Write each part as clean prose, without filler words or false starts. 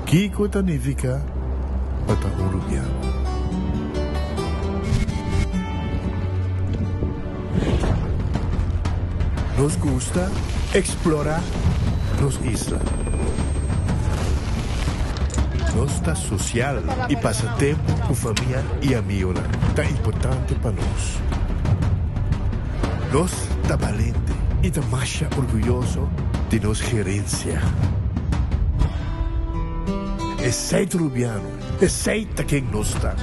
Kiko Tanifica Patahurubiano. Nos gusta explorar las islas. Nuestra social y pasatiempo con familia y amigos tan importante para nos. Nos está valiente y demasiado orgulloso de nuestra gerencia. Es rubiano, es quien nos está.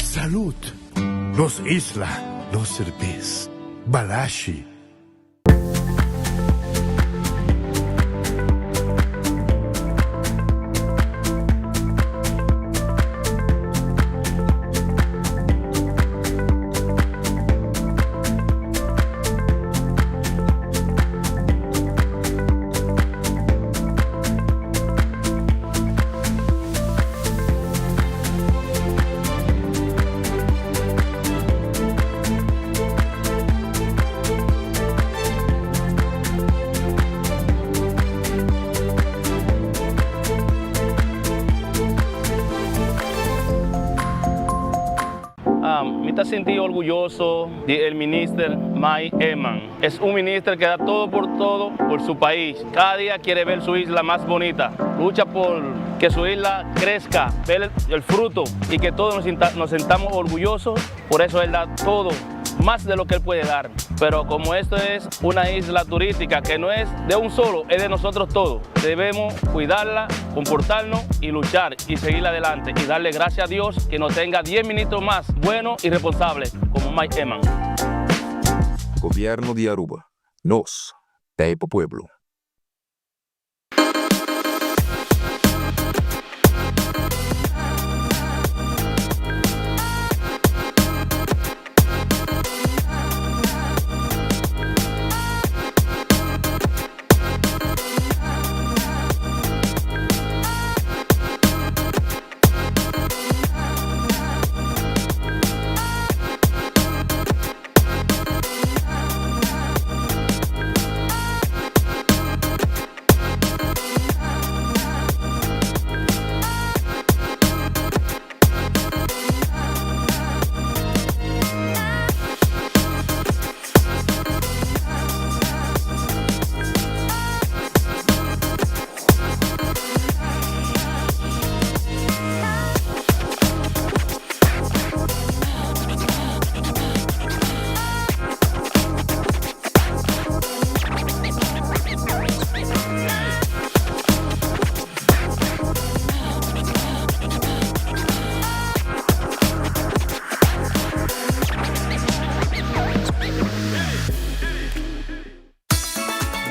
Salud, nos isla, nos cerveza, Balashi. Me sentí orgulloso del ministro Mike Eman. Es un ministro que da todo por su país. Cada día quiere ver su isla más bonita. Lucha por que su isla crezca, ver el fruto y que todos nos sintamos orgullosos. Por eso él da todo, más de lo que él puede dar. Pero como esto es una isla turística que no es de un solo, es de nosotros todos. Debemos cuidarla, comportarnos y luchar y seguir adelante y darle gracias a Dios que nos tenga 10 ministros más buenos y responsables como Mike Eman. Gobierno de Aruba. Nos, Taipa Pueblo.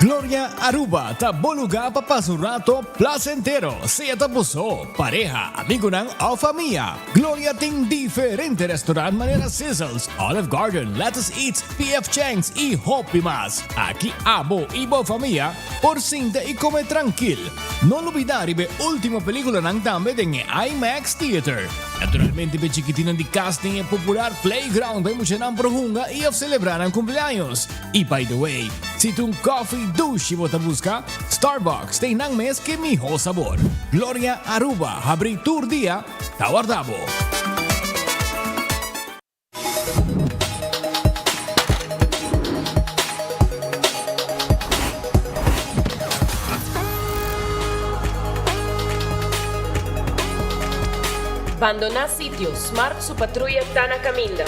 Gloria Aruba, ta bom lugar para passar um rato placentero. Seja tapuso, pareja, amigo ou família. Gloria tem diferentes restaurantes maneira Sizzles, Olive Garden, Let's Eat, PF Chang's e Hopi Mas. Aqui abo e boa família, por cinta e comer tranquilo. Não olvidar ver última película nang tambe em IMAX Theater. Naturalmente, be chiquitina de casting e popular playground para emocionar prohunga e celebrar ang cumpleaños. E by the way, se tu coffee douche bota busca, Starbucks tem nang mes que mijo sabor. Gloria Aruba, abri tour dia, tawardabo. Abandonar sitio, Smart su patrulla está na caminda.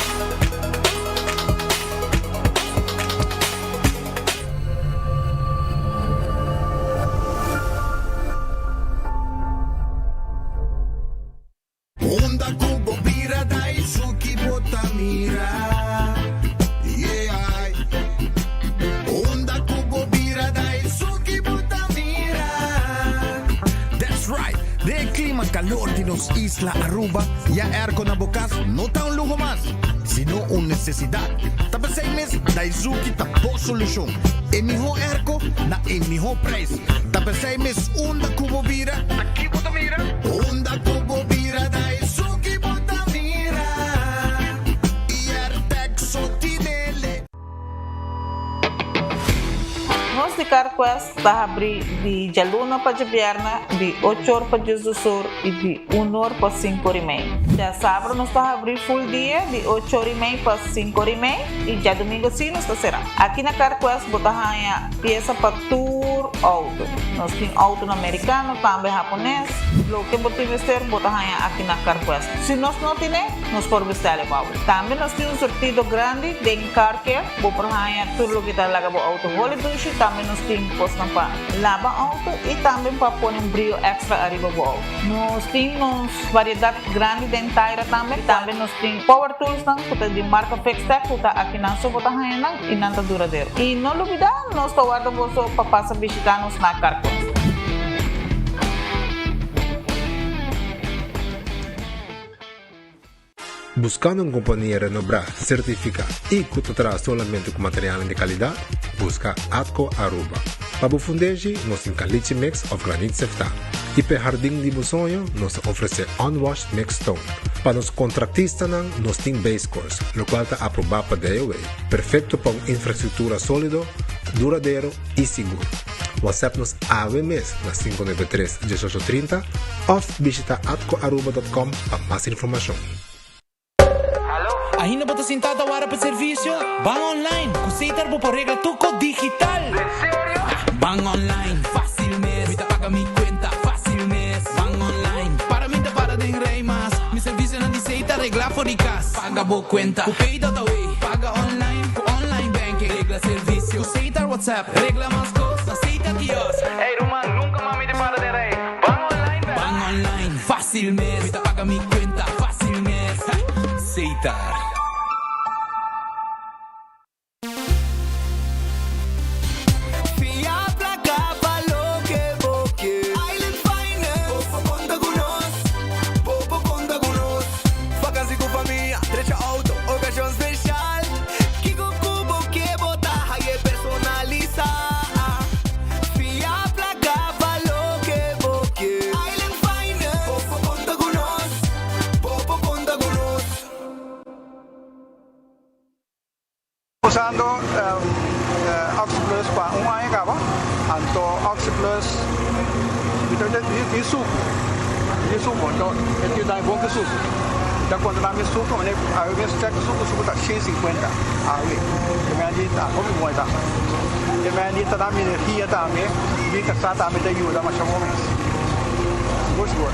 Onda kubo bira dai suki botamira. Yeah. Onda kubo bira dai suki botamira. That's right. De clima calor de nos isla Aruba, ya erco na bocas no está un lujo más, sino una necesidad. Tapa 6 meses, da izuki tapo solución. E mijo erco na e mijo preço. Tapa 6 meses, onda kubo bira, aqui bota mira. Onda kubo bira da izuki bota mira. E ertex sotinele. Nós de Carquest está abrir de Jaluna para Jabierna, de 8 horas para Jesus do Sur e de 1 hora para 5 horas e meia. Já sábado nós está abrir full dia, de 8 horas e meia para 5 horas e meia e já domingo sim nós está será. Aqui na Carquest botamos peça para tour auto. Nós temos auto americano, também japonês. O que você vestir, botamos aqui na Carquest. Se nós não temos, nós podemos vestir o auto. Também nós temos um sortido grande de car care, botamos tudo o que está lá para auto. Holiday, também nós temos coisa para lavar auto e também para pôr brilho extra arriba do auto. Nós temos variedade grande de inteira também. Também nós temos power tools de marca Fixtech, que está aqui na sua botamos e não está duradouro. E não olvidar, nós estamos guardando para passar visitar-nos na Carquest. Buscando uma companhia renombrada, certificada e que te traz somente com material de qualidade, busca Atco Aruba. Para o fundejo, nós temos caliche mix of granite sefta. E para jardim de sonho, nós oferecemos unwashed mix stone. Para os contratistas, nós temos base course, o qual está aprovado para DOA. Perfeito para uma infraestrutura sólida, duradouro e seguro. WhatsApp-nos AWMS na 593-1830 ou visita atcoaruba.com para mais informação. Ainda bota sentado agora para serviço? Van online, Cuseitar por regla tuco digital. ¿En serio? Van online, fácil mes. Me paga mi cuenta, fácil mes. Van online, para mí te para de rey más. Mi servicio no dice regla fóricas. Paga por cuenta, Cupay Dataway. Paga online banking. Regla servicio, Cuseitar WhatsApp. Regla más cosas, aceita Dios. Hey Roman, nunca más me te para de rey. Van online, fácil mes. Me paga mi cuenta, fácil mes. Ceitar. Usando Oxyplus para un año acaba, anto Oxyplus itu suco, então ele dá bom que suco. Da quando dá suco, né? A eu vejo que suco tá 150 aí. E me adita, como vai tá? E me adita da minha energia também, e que está também da ajuda, mas chamou mais. Gosto.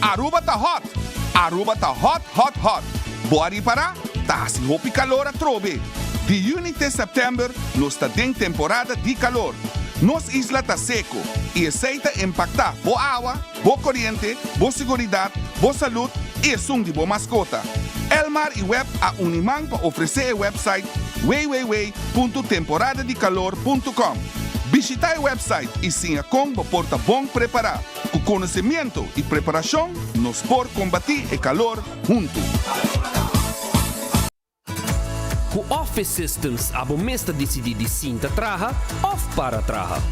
Aruba tá hot! Aruba tá hot, hot, hot! Bora para? Tá assim roupa e calor a trobe. De junho até setembro, nós está em temporada de calor. Nossa isla tá seco e aceita impactar boa água, boa corrente, boa segurança, boa saúde e som de boa mascota. Elmar e Web a Uniman para oferecer o website www.temporadadecalor.com. Visita o website e sinha como porta bom preparar. Com conhecimento e preparação, nos por combater o calor junto. Com Office Systems, a bomesta decide de cinta traja ou para traja.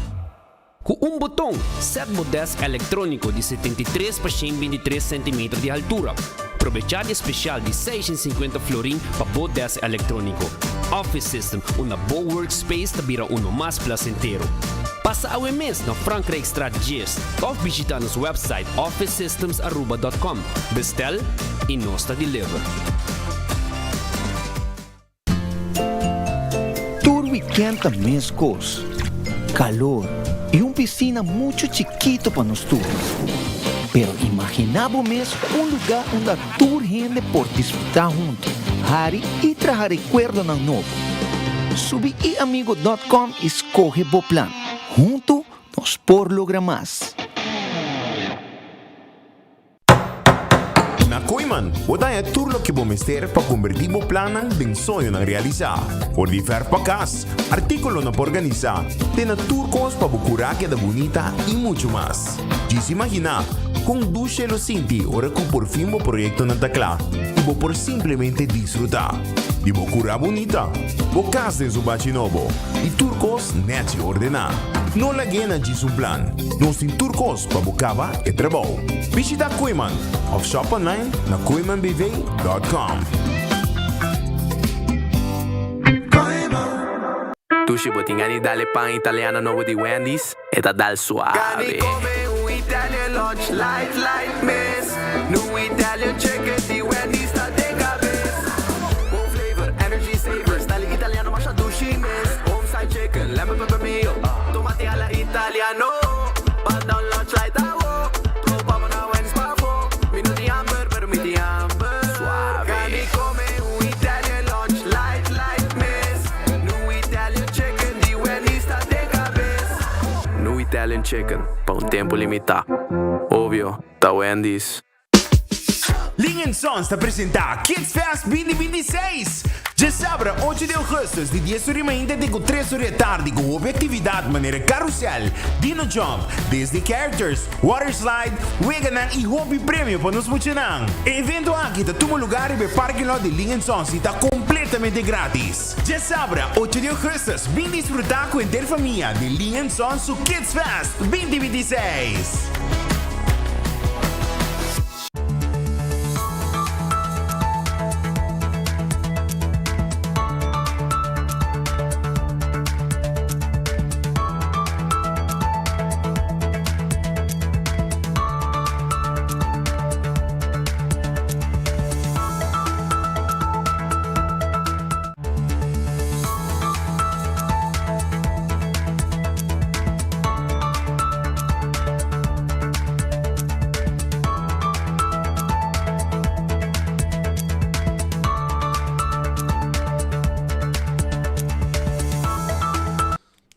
Com botão, set desk eletrônico de 73 por 123 cm de altura. Aprovechar especial de 650 florin para o desk eletrônico. Office System, uma boa workspace que vira mais placentero. Passa o mês na Frankrijkstraat 10 ou visita nosso website officesystemsaruba.com. Bestel e nós deliver. Todo weekend também coisa. Calor e piscina muito chiquito para nós todos. Pero imaginamos mesmo lugar onde toda gente pode disfrutar junto. Hari e trazer recuerdo na novo. Subi e amigo.com e escolhe o plan. Junto nos por lograr mais. Na Koiman, wat je tuurlijk je bomester para convertir o plano em sonho na realizar. Por viver para casa, artículo na organizar, tem turcos para bucurar que da bonita e muito mais. Diz imagina, com duche lo sinti, ora que por fin o proyecto na tacla, e vou por simplesmente disfrutar. E vou curar bonita, vou casa em su bachinobo, e turcos nete ordenar. No lagyan na Jisoo plan. Nos tin turcos pabukaba e trabaho. Visita Kuiman of shop online na kuimanbv.com. Sushi botingani dalle pan italiano nuovo di Wendy's e da dal suave. Cani come un Italian lunch light miss. New Italian chicken di Wendy's sta de cabeza. More flavor, energy saver, style italiano ma sushi miss. Homeside chicken, lemon pepper mayo, tomati alla italiano. Pan down lunch light awo. Tropa na Wendy's pa fo. Minuti amber, pero mi amber. Suave. Cani come un Italian lunch light miss. New Italian chicken di Wendy's sta de cabeza. New Italian chicken, pa un tempo limitato. Ovvio, da Wendy's. Ling Sons te apresenta Kids Fest 2026. Já sábado, 8 de agosto, de 10 horas ainda de 3 horas da tarde, com atividade maneira carrossel, Dino Jump, Disney Characters, Water Slide, Weganan e Hobby Prêmio para nos funcionar. Evento aqui está todo lugar e o parque lá de Ling Sons está completamente grátis. Já sábado, 8 de agosto, vem desfrutar com a interfamília de Ling Sons o Kids Fest 2026.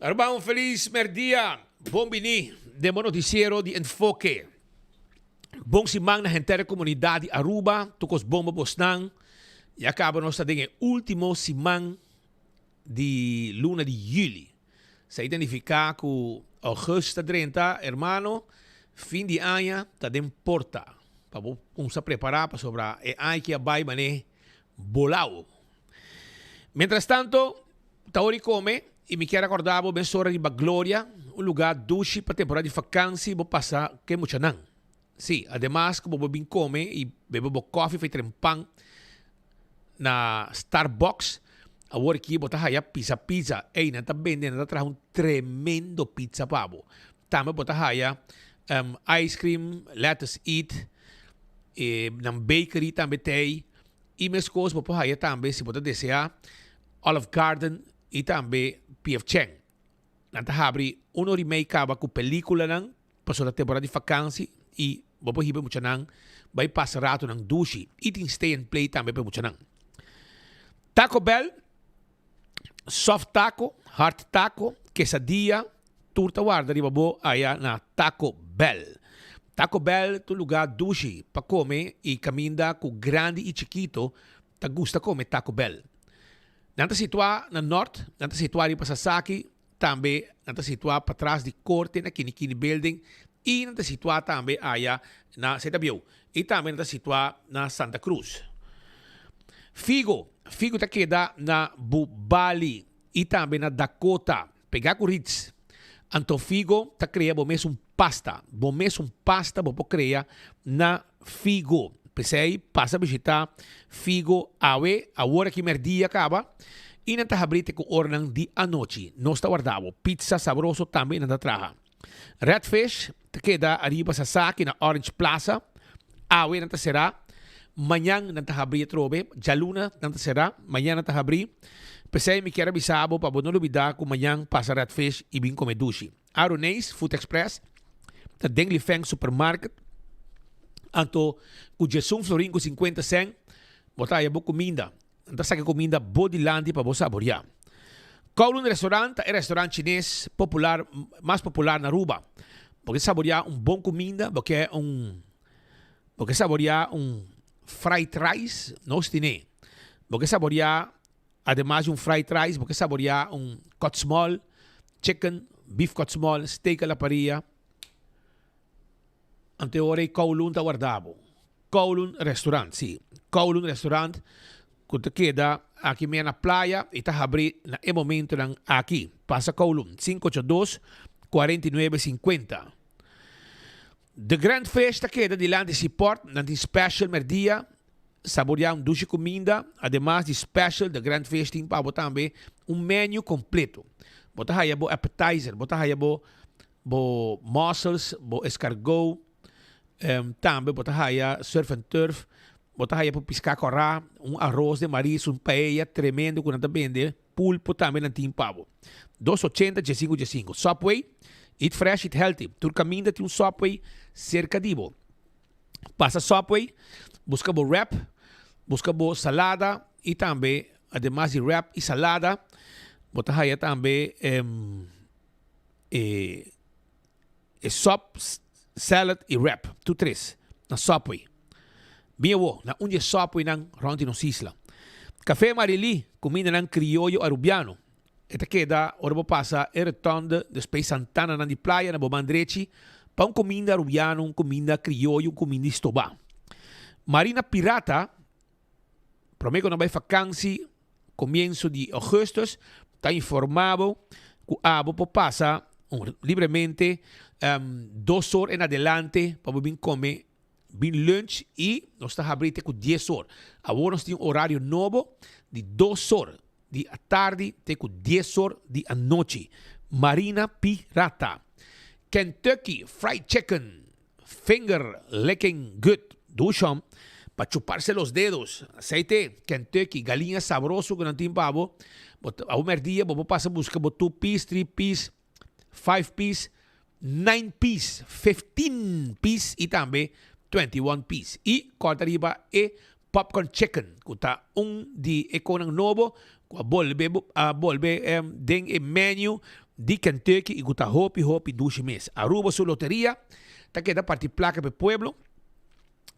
Arba, un feliz merdia. Bom bini, de mo noticiero de Enfoque. Bom simang na hentere comunidade de Aruba, tukos bomba bosnang. E acaba nossa dinge último simang de luna de juli. Se identificar com Augusto 30, hermano, fim de ano, tá de porta. Para vamos preparar para sobre e ano que vai mané bolao. Mientras tanto, Taori come. E me quero acordar, vou bem hora de Baglória, um lugar duche para temporada de vacância, vou passar que muito não. Sim, además, como vou bem comer e beber coffee, feito um pão na Starbucks, agora aqui vou estar aí pizza, e não tá vendendo, não traz tremendo pizza pavo. Também vou estar aí ice cream, let's eat, na bakery também tem, e minhas coisas vou estar aí também, se você desejar, Olive Garden, e também P.F. Cheng. Nanta habri 1 hora e meia acaba com película nang passou a temporada de vacância e vou hiba muito nang vai passar rato nang dushi eating stay and play também para muito nang. Taco Bell, soft taco, hard taco, quesadilla, turta guarda riba bo aya na Taco Bell. Taco Bell tu lugar dushi para comer e caminda com grande e chiquito ta gusta comer Taco Bell. Nanta situar na norte, nanta situar para Sasaki, também nanta situar para trás de corte na Kinikini Building e nanta situar também aí na CW e também nanta situar na Santa Cruz. Figo tá queda na Bubali e também na Dakota, pegar com Ritz. Anto Figo tá cria bom mesmo pasta vou criar na Figo. Pensei, passa a visitar Figo Awe, a hora que merdia acaba, e não está abrindo com ornang de a noite. Não está guardado. Pizza sabroso também não está traja. Redfish, te queda arriba sa Saki na Orange Plaza. Awe não está será. Manhã não está abrindo trobe. Jaluna não está será. Manhã não está abrindo. Pensei, me quero avisar para não olvidar que manhã passa Redfish e vim comer dushi. Aronês, Food Express, na Dengli Feng Supermarket. Anto, com Jesum Floringo 50 cent, botar aí boa comida. Então, sabe comida Bodilandi para você saborear. Kowloon Restaurant é restaurante chinês popular, mais popular na Aruba. Porque saborear bom comida, porque saborear fried rice, não tiene. Porque saborear, además de fried rice, porque saborear cut small, chicken, beef cut small, steak a la parrilla. Anteore Kowloon está guardado. Kowloon Restaurant, sim. Kowloon Restaurant, que queda aqui mesmo na playa e está abrindo no momento aqui. Passa Kowloon, 582 49.50. De Grand Fish queda delante de port, nanti special merdia, saborear duche comida, además de special de Grand Fish tem para também menu completo. Bota aí bo appetizer, bota aí bo mussels, bo escargot, também bota aí surf and turf, bota aí para piscar corá, arroz de marisco, paella tremendo quando vende, pulpo também não tem pavo. 280 G5. Subway, eat fresh, eat healthy. Tu caminha tem Subway cerca de bo. Passa Subway, busca bo wrap, busca bo salada e também, además de wrap e salada, bota aí também salad e wrap. Tu três na Subway. Bem na onde Subway nang ronti nos isla. Café Marili, comida nang criollo arubiano. Esta queda, ora passa e retorna depois Santana na de praia na Bomandreci, para comida arubiano, comida criollo, comida estobá. Marina Pirata, prometo na vai vacancy, comienzo de agosto, está informado que abo passa livremente 2 horas en adelante para vir comer bin lunch e nós está abrindo com 10 horas. Agora nós temos um horário novo de 2 horas de a tarde até com 10 horas de a noite. Marina Pirata. Kentucky Fried Chicken. Finger licking good. Dusham. Para chuparse los dedos. Aceite. Kentucky. Galinha sabroso que não tem pavo. A um dia, vou passar a buscar 2 piece, 3 piece, 5 piece, 9 piece, 15 piece e também 21 piece. E corta riba e popcorn chicken. Que está de economia novo. Que volve den e menu de Kentucky e que está hopi 12 meses. Aruba sua loteria. Está queda parte placa para o pueblo.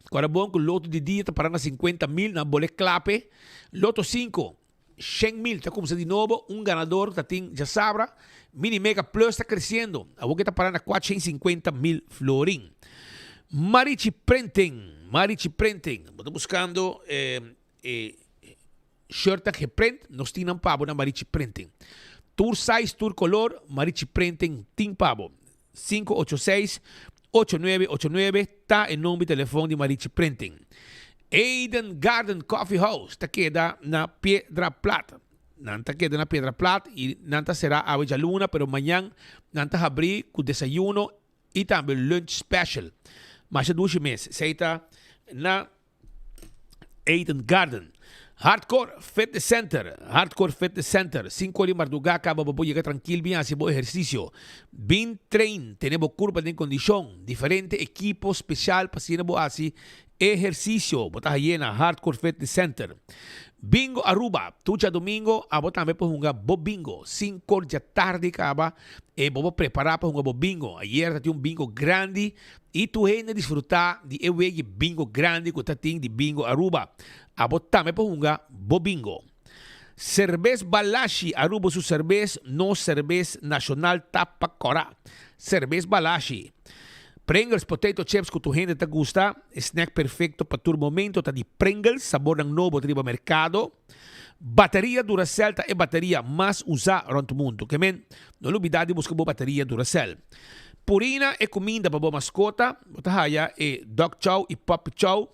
Agora bom que o loto de dia está parando 50.000 na boleto clape. Loto 5. 100.000, está como se de novo, ganador, está já sabra, Mini Mega Plus está crescendo, a boca está parando a 450.000 florín. Marichi Printing, estou buscando shirt que print, nos tinham pavo na Marichi Printing. Tour size, tour color, Marichi Printing, tem pavo. 586-8989, está em nome e telefone de Marichi Printing. Eden Garden Coffee House, está queda na Piedra Plata. Nanta queda na Piedra Plata e nanta será a Bella Luna, pero amanhã nanta abrir com desayuno e também lunch special. Mais de 12 meses. Seita na Eden Garden. Hardcore Fitness Center. 5 horas de madrugada, acaba para llegar tranquilo, bien, hacer buen ejercicio. Bien train, tenemos curvas de condición, diferente equipo especial para hacer así ejercicio. Botas llena, Hardcore Fitness Center. Bingo Aruba, tucha domingo, a botar también pues jugar bob bingo. 5 horas de tarde acaba, vamos preparar para jugar bob bingo. Ayer te un bingo grande e tu gente disfrutar de bingo grande que tem de Bingo Aruba. A botar também para jugar bob bingo. Cerveza Balashi, Aruba su cerveza, no cerveza nacional tapa corá. Cerveza Balashi. Pringles Potato Chips que tu gente te gusta, snack perfecto para tu momento, tá de Pringles, sabor novo tribo mercado. Bateria Duracell é bateria mais usada no mundo. Que men, não olvidar de buscar boa bateria Duracell. Purina é comida para boa mascota, botahaya é dog chow e pop chow.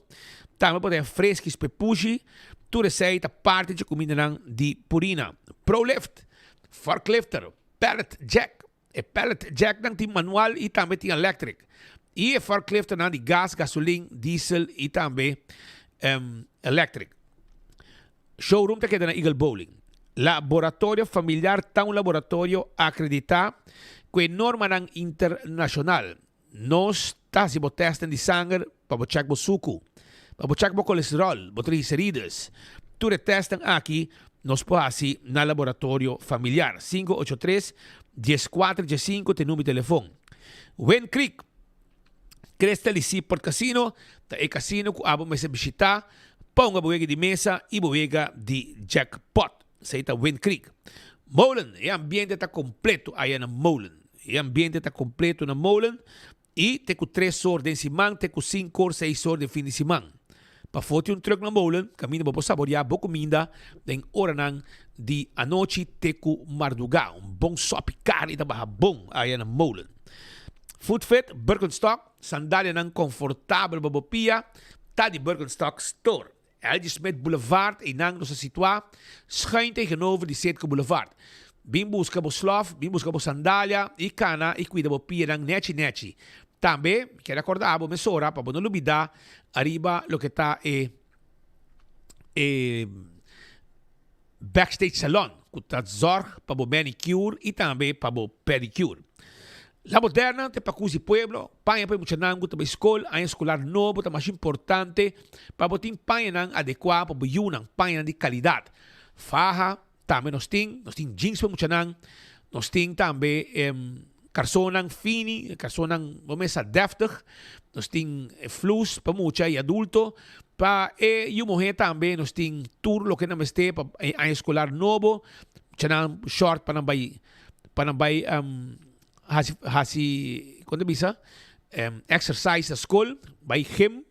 Também pode fresquis pepushi. Tu receita parte de comida de Purina. ProLift, forklifter, pallet jack. E pallet jack tem manual e também tem electric. E a forklifter de gas, gasolina, diesel e também electric. Showroom te queda na Eagle Bowling. Laboratório familiar está um laboratório acreditado com norma internacional. Nós fazemos testes de sangue para checar o suco, para checar o colesterol, para triglicéridos. Tudo testam aqui, nós podemos na laboratório familiar. 583-1415 tem número de telefone. Wen Creek, Cresta Lissi por Casino, é casino que abo me visitar, põe a boega de mesa e boega de jackpot. Seita Wen Creek. Molen, o ambiente está completo aí na Molen. O ambiente está completo na Molen e tem com 3 horas de semana, tem com 5 horas, 6 horas de fim de semana. para foto um truck na molen, caminho para saborear boa comida, tem hora nang de a noite teco marduga, bom sope carne da barra bom aí na molen. Foodfit, Birkenstock, sandália nang confortável babopia, tá de Birkenstock Store. L.G. Smith Boulevard, em nang nossa situa, schuin tegenover de Setco Boulevard. Bim busca bo slof, bim busca bo sandália, e cana, e cuida bo pia nang nechi. Também, quero acordar bo mesora, para não olvidar, arriba, lo que está backstage salon, que está zorg, para bo manicure, e também para bo pedicure. La Moderna, te pacusi pueblo, panha pa mucha nango, te escola, a escolar novo, te mais importante, para botin panha nang adequado, para boyunang panha de qualidade. Faja, também nos ting jeans pa mucha nang, nos ting também carsonang fini, carsonang momesa deftig, nos ting flus pa mucha e adulto, pa e mujer também nos ting tour lo que na meste pa a escolar novo, mucha nang short pa nang bay hasi quando bisa exercise sa school by him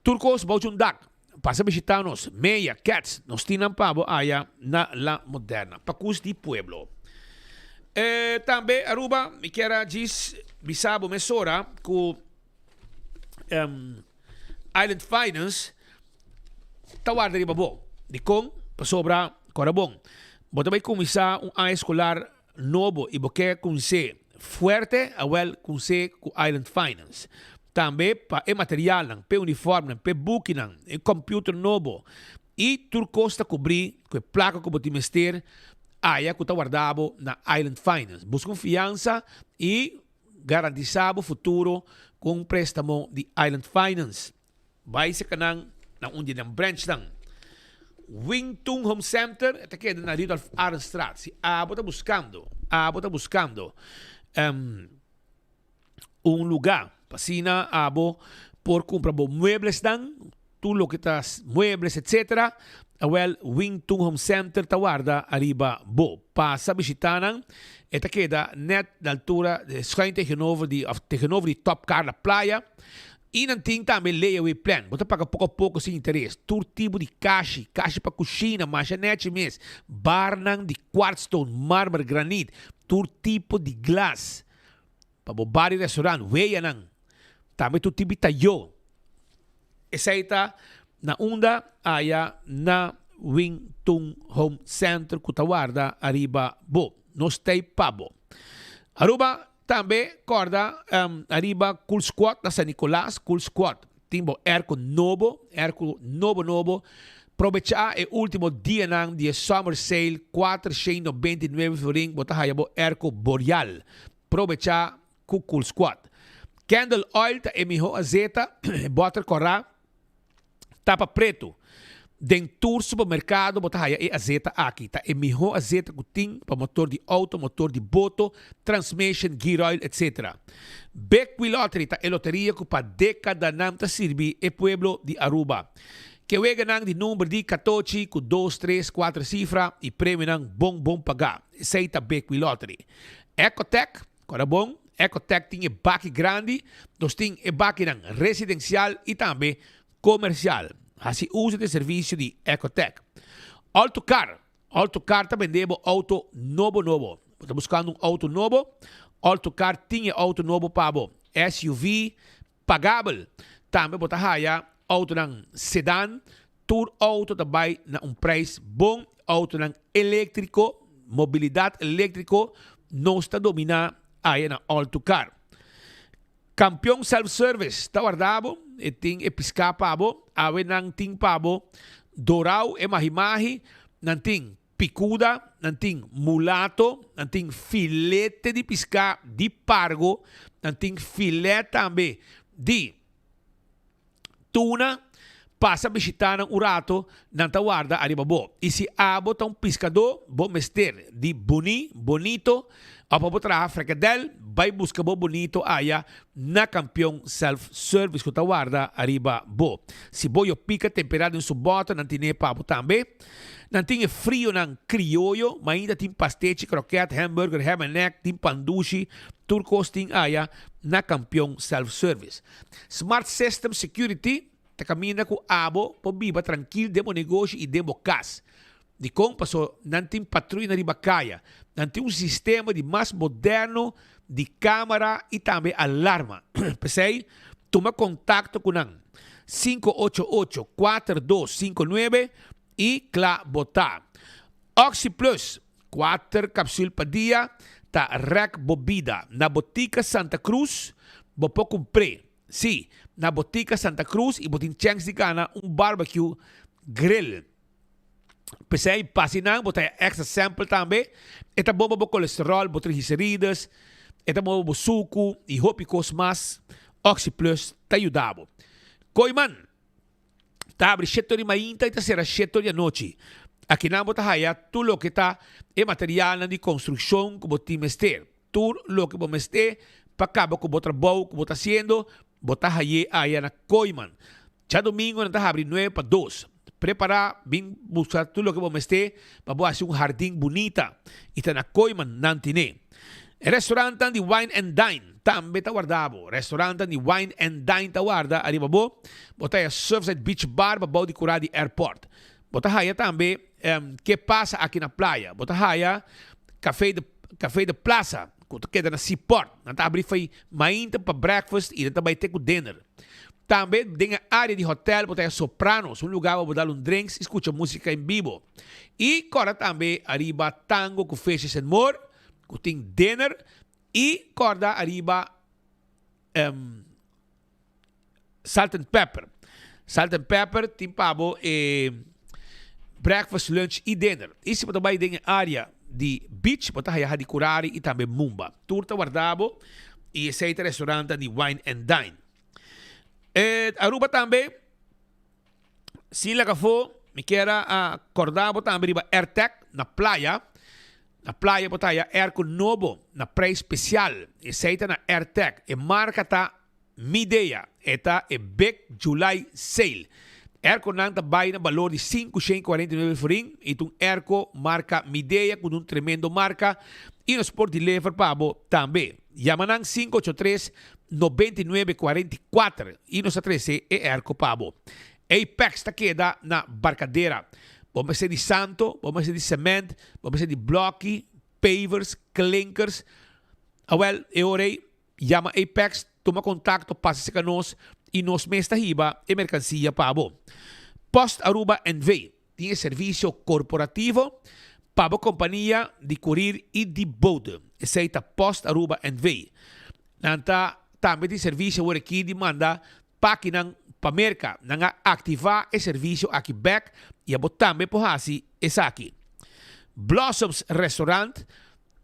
turcos bauchundak pasa visitanos meia cats nos tinan pabo aya na La Moderna pacus di pueblo tambe Aruba mi quera gis bisabo mesora ku Island Finance tawar dari babo di kong pasobra korabong bota bay kumisa a escolar novo e boque com se fuerte awel com se com Island Finance também pa e material nang pe uniforme nang pe booking nang e computer novo e turcosta cobrir com placa como ti mester aya que tá guardado na Island Finance busca confiança e garantizado futuro com préstamo de Island Finance vai se kanang na onde nang branch nang Wingtung Home Center, esta queda na Rudolf Arenstraat. Si Abo está buscando un lugar, pasina Abo por comprar muebles dan, tu lo que estás muebles, etc. Well, Wingtung Home Center ta guarda arriba bo. Passa visitanan, esta queda net da altura de schuin tegenover die Top Car la Playa. E não tem também layaway plan. Você paga pouco a pouco sem interesse. Todo tipo de caixa para cozinha, machanete mesmo. Barnang de quartzstone, mármore, granito. Todo tipo de glass. Para o bar e restaurante, weia nang. Também todo tipo de talho. Essa aí está na onda, aya na Wingtung Home Center, Kutawarda, arriba, bo. Nós tem pabo. Aruba, também, corda, arriba, Cool Squad, na San Nicolás, Cool Squad. Timbo, erco novo. Aprovechar o último dia nang de Summer Sale, 499 florin, botahayabo, erco Boreal. Aprovechar com Cool Squad. Candle Oil, ta emiho azeta, butter corá, tapa preto. Dentro supermercado, botahaya e azeta aqui. Ta emiho azeta kuting para motor de auto, motor de boto, transmission, gear oil, etc. Beckway Lottery, ta e loteria que para década nam ta sirvi e pueblo de Aruba. Que wega nang di número de 14 com 2, 3, 4 cifra e prêmio nang bom pagar. Essa ta Beckway Lottery. Ecotech, cora bom. Ecotech tinha baki grande, nós tem e baki nang residencial e também comercial. Assim usa de serviço de Ecotech. Autocar também deve auto novo. Está buscando auto novo. Autocar tinha auto novo para SUV pagável. Também bota haya auto nang sedan. Tour auto também na preço bom. Auto nang elétrico, mobilidade elétrico, não está dominando aí na Autocar. Campeão self-service, está guardado, e tem e piscar pabo, ave nang ting pabo, dorau e mahimahi, nang ting picuda, nang ting mulato, nang ting filete de piscar de pargo, nang ting filete também de tuna, passa visitar ng urato, nang tawarda arriba bo. E se abo tá pescador, bom mester, de bonito, apapotra fracadel, vai buscar bo bonito aya na campeão self-service ko tawarda arriba bo. Si boyo pica temperado em subota, não tem papo também. Não tem frio ng criollo, mas ainda tem pastete, croquete, hamburger, ham and neck, tem pandushi, turcos tem aya na campeão self-service. Smart System Security, ta camina com abo, po biba tranquilo demo negócio e demo cas. De como passou, não tem patrulha na ribacaia, não tem sistema de mais moderno de câmara e também alarma. Pensei, toma contato com nang 588-4259 e cla botar. Oxy Plus, 4 capsules per dia, ta rec bobida. Na Botica Santa Cruz, bopo compre. Sim, na Botica Santa Cruz e botin chance de gana barbecue grill. Pensei, pasinang, botei extra sample também. Eta bomba bo colesterol, bo triglicérides, eta bomba bo suco e hopicos mas. Oxy Plus te ajudava. Koiman, ta abre 7h30 e ta será 7h da noite. Aqui na Botahaya, tudo que está é material de construção que você mester. Tudo o que você mester, para acabar com o trabalho que você está fazendo, Botahaya aí na Koiman. Já domingo, nós abrir 9 para 2. Preparar, bem buscar tudo o que você mester, para fazer jardim bonita. E está na Koiman, Nantine. Restaurante de Wine and Dine, também está guardado. Restaurante de Wine and Dine está guardado. Ali, Botahaya Surfside Beach Bar, para de curar de airport. Botahaya também, que passa aqui na praia. Botahaya, café de plaza, que queda na Seaport. Nós abrimos foi mainta para breakfast e também tem com dinner. Também tem a área de hotel, Botahaya Sopranos, lugar para dar drinks, escuta música em vivo. E agora também arriba tango com fishes and more, que tem dinner. E agora arriba salt and pepper. Salt and pepper, tem pabo breakfast, lunch e dinner. Isso para também tem área de beach, para a de curari e também mumba. Turta guardado e esse é o restaurante de Wine and Dine. Aruba também, se lá que for, me quero acordar, também riba AirTech na praia. Na praia, botar airco novo, na praia especial. Esse é na AirTech. E marca tá Midea. Eta é Big July Sale. Airco nanta vai na valor de 549 florin. E um airco marca Midea com tremendo marca. E no Sport Deliver pabo também. Yamanang 583-9944. E nos 13 é airco pabo. Apex ta queda na Barcadeira. Vamos ser de santo, vamos ser de cement, vamos ser de bloque, pavers, clinkers. Well, orei, llama Apex, toma contacto, passa-se com nós e nos mesta riba e mercancia pabo. Post Aruba NV, tem serviço corporativo, pabo companhia de courier e de bote. Aceita Post Aruba NV. Nanta também tem serviço aqui de manda pakinang pamerka nga ativar e serviço aqui back e também por assim essa aqui. Blossoms Restaurant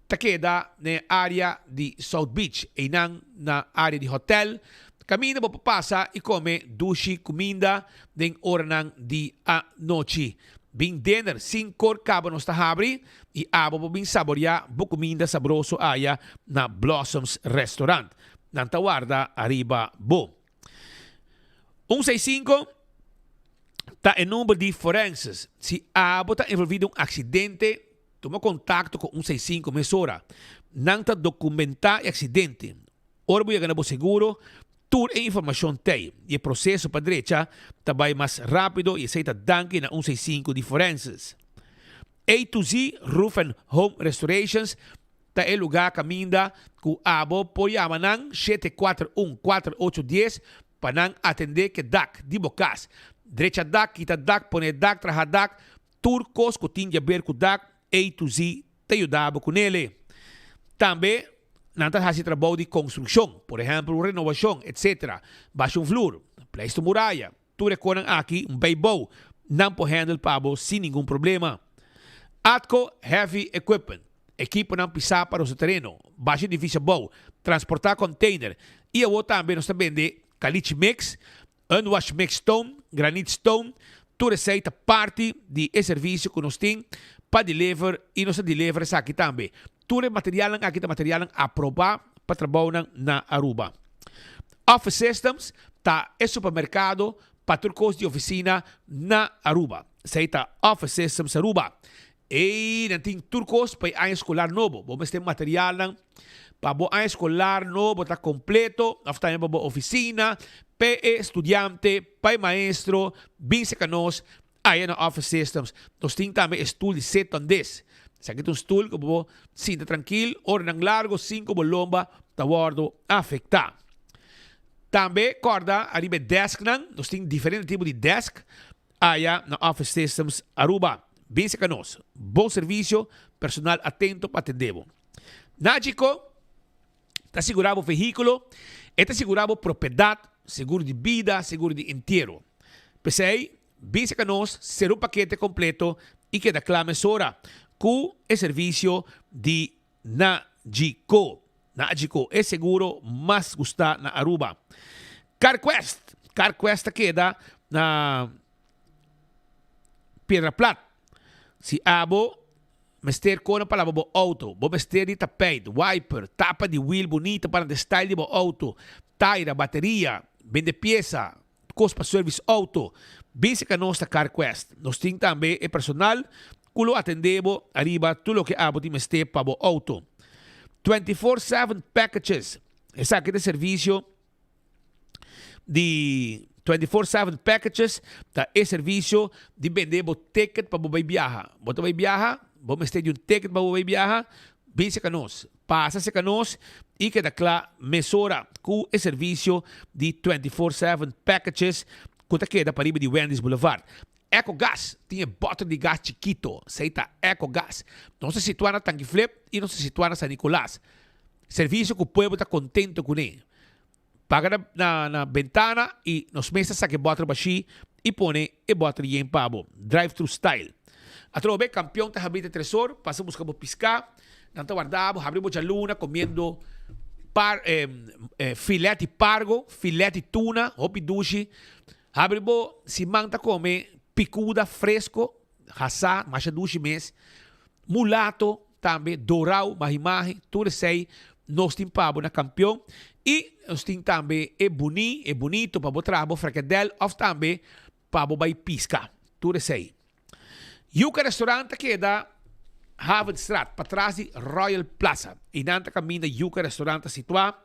ta queda na área de South Beach e na área de hotel. Camina para passar e come dushi comida den hora de a noite. Bem dinner sin cor cabo nos tahabri e abo bem saborear bo comida sabroso aya na Blossoms Restaurant. Nanta guarda arriba bo. 165 está em número de forenses. Se a está envolvido em um acidente, toma contato com 165 mesora. Não está documentar o acidente. Ora, vou ganhar seguro, tudo é informação tem. E o processo para a direita também mais rápido e aceita danke na 165 de forenses. A to Z Roof and Home Restorations está em lugar caminda com a abo por yamanang 741-4810 para atender que DAC de bocas. Direita DAC, quita DAC, pone DAC, traja DAC, turcos que tinha a ver com DAC, A to Z, te ajudava com ele. Também, não está fazendo trabalho de construção, por exemplo, renovação, etc. Baixo flor, place de muralha, tu recordas aqui beibo, não pode handle pabo sem nenhum problema. Atco Heavy Equipment, equipo não pisar para o seu terreno, baixo difícil bom, transportar container, e eu também nos vende caliche mix, unwash mix stone, granite stone, tu receita parte de serviço que nós temos para deliver e nós deliver aqui também. Tu material aqui é material aprovado para trabalhar na Aruba. Office Systems está em supermercado para turcos de oficina na Aruba. Aceita Office Systems Aruba. E não tem turcos para a escolar novo. Vamos ter material para a escolar novo, está completo. Nós temos para a oficina, PE estudiante, pai maestro, binse kanos, aí na Office Systems. Nós temos também stool de 7 andes. Se aqui tem um stool que você sinta tranquilo, hora ng largo, 5 bolomba, tawardo, afectar. Também, corda, arriba desk nan, nós temos diferentes tipos de desk, aí na Office Systems Aruba. Binse kanos, bom serviço, personal atento para atender. Nágico, está segurado o veículo, está segurado a propriedade, seguro de vida, seguro de inteiro. Pensei, binse kanos, ser um paquete completo e que da clamesora com o serviço de Nágico. Nágico é seguro, mas gusta na Aruba. CarQuest. CarQuest queda na Pedra Plata. Se abo, mester kona para o auto, bo mester de tapete, wiper, tapa de wheel bonita para o style de auto, tire, bateria, vende peça, costa service auto, bise que nós CarQuest. Nós temos também o personal, que lo atendemos arriba tudo o que abo de mester para o auto. 24/7 packages. Esse aqui é o serviço de 24/7 packages, tá? É serviço de vender o ticket para você viajar. Você vai viajar, vamos ter um ticket para você viajar, vem-se com nós, passa-se com nós e que dá mesura com o serviço de 24/7 packages que queda para ir de Wendy's Boulevard. EcoGas, tinha botão de gás chiquito, aceita EcoGas. Não se situa na Tanque Flip e não se situa na San Nicolás. Serviço que o povo está contente com ele. Paga na ventana e nos mesas saque botão baixi e põe e botão em pabo. Drive-thru style. A trobe, campeão está abrindo tresor, passamos buscar piscar, não está guardado, abrimos a luna, comendo filete pargo, filete tuna, hopi dushi. Abrimos, se manta come, picuda fresco, hassá, macha dushi mês, mulato, também, dourau, mahimahi, tudo sei, nós temos pabo na campeão. E nós temos também bonito para o trabalho, fracadel, ou também para o pisca. Tudo isso aí. Yuca Restaurante queda Harvard Street, para trás de Royal Plaza. E nanta caminha Yuca Restaurante situado.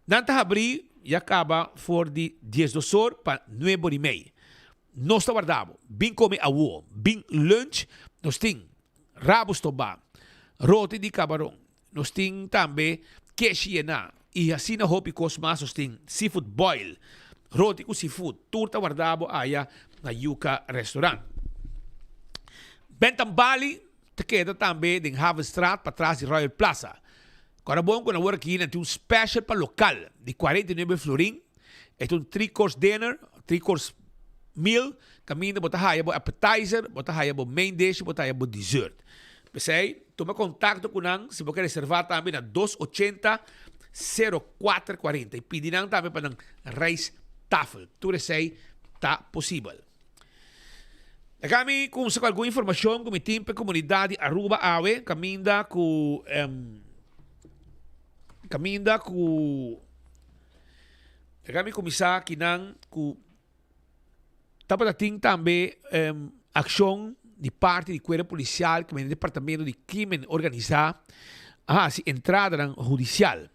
Nanta abrir e acaba for de 10 do sol para 9h30. Nós está guardado. Bem come awo, bem lunch. Nós temos rabos toba, roti de camarão. Nós temos também queijo na. E assim na hopi cosmasos tem seafood boil, roti com seafood, turta guardado aí na Yuca Restaurant. Bentambali, te queda também em Harvard Street para trás de Royal Plaza. Agora bom, quando eu aqui, tem um special para local de 49 florin, é um 3-course dinner, 3-course meal, caminho, botar aí o appetizer, botar aí o main dish, botar aí o dessert. Pensei, toma contato com nang, se você quer reservar também na 280-0440 e pedirão também para rice tafel. Tudo isso aí está possível. Kami, kung sa alguma informação, kung may timpe comunidade Aruba Awe, kaminda ku kami kumisa kinang ku dapat ating também aksyon de parte do Cuerpo Policial, que é o Departamento de Crime Organizado, si entrada ng judicial.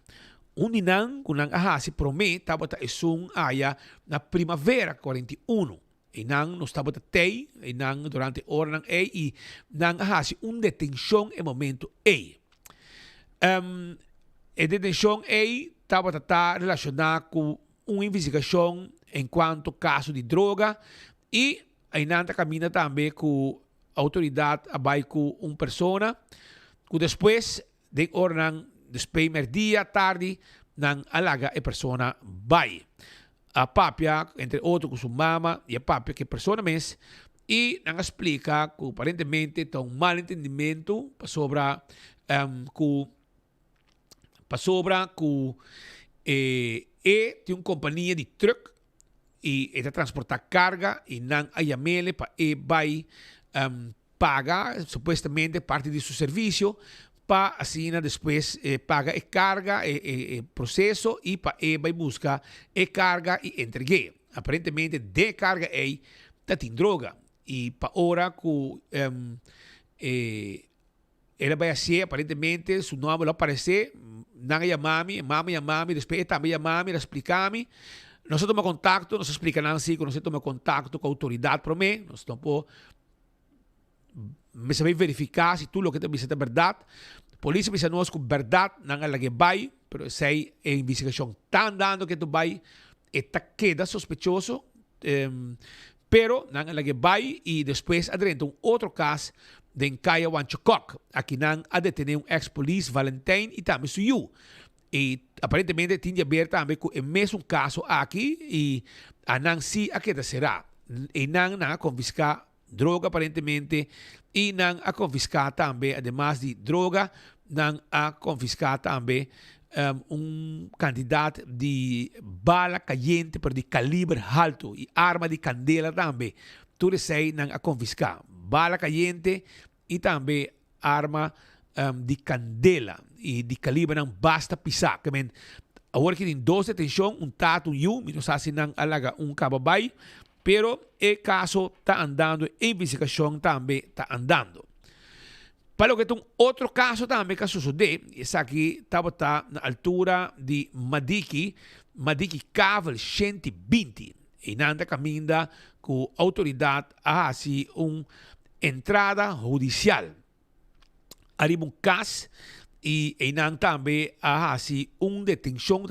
Uninang kunang si promete tabata isung aya na primavera 41. Inang nos tabata tay, inang durante hora ng A e nang si un detención en momento A. A detención A tabata ta relacionada com uma investigação em quanto caso de droga e ainda camina também com autoridade abai com uma persona que depois de hora ng después dia tarde nang alaga e persona vai a papia entre outro com sua mama e a papia que persona mes e nang explica que aparentemente tem um mal entendimento para sobra tem uma companhia de truck e está transportar carga e nang ayamele para vai paga supuestamente parte de seu serviço para assim depois paga e carga e processo e para vai buscar e carga e entregue. Aparentemente de carga está tem droga e para hora que ela vai ser aparentemente seu nome vai aparecer não é mami depois também a mami explicar-me nós tomamos contato, nós explicamos assim, nós tomamos contato com a autoridade para mim, nós tomamos me saber verificar se tudo o que está dizendo é verdade. A polícia bisa nós com verdade, não é que vai, pero sei a investigação está andando que tu vai, está queda sospechoso, pero não é que vai e depois adrenta outro caso de Kaya Wanchokok, aqui não a detener ex-police Valentin e também suiu. E aparentemente tinha aberto também com o mesmo caso aqui e a Nancy a queda será. E não a confiscar droga aparentemente e não a confiscar também, además de droga, não a confiscar também candidato de bala caliente para de calibre alto e arma de candela também. Tudo isso aí não a confiscar. Bala caliente e também arma de candela e de calibre não basta pisar. Agora que tem 2 detenções, tato, não sabe se não alaga cababay, pero o caso está andando, a investigação também está andando. Para o que tem outro caso também que sucedeu, esse aqui estava na altura de Madiki Caval 120, e nada caminha com a autoridade a fazer uma entrada judicial. Arriba caso e não também a fazer uma detenção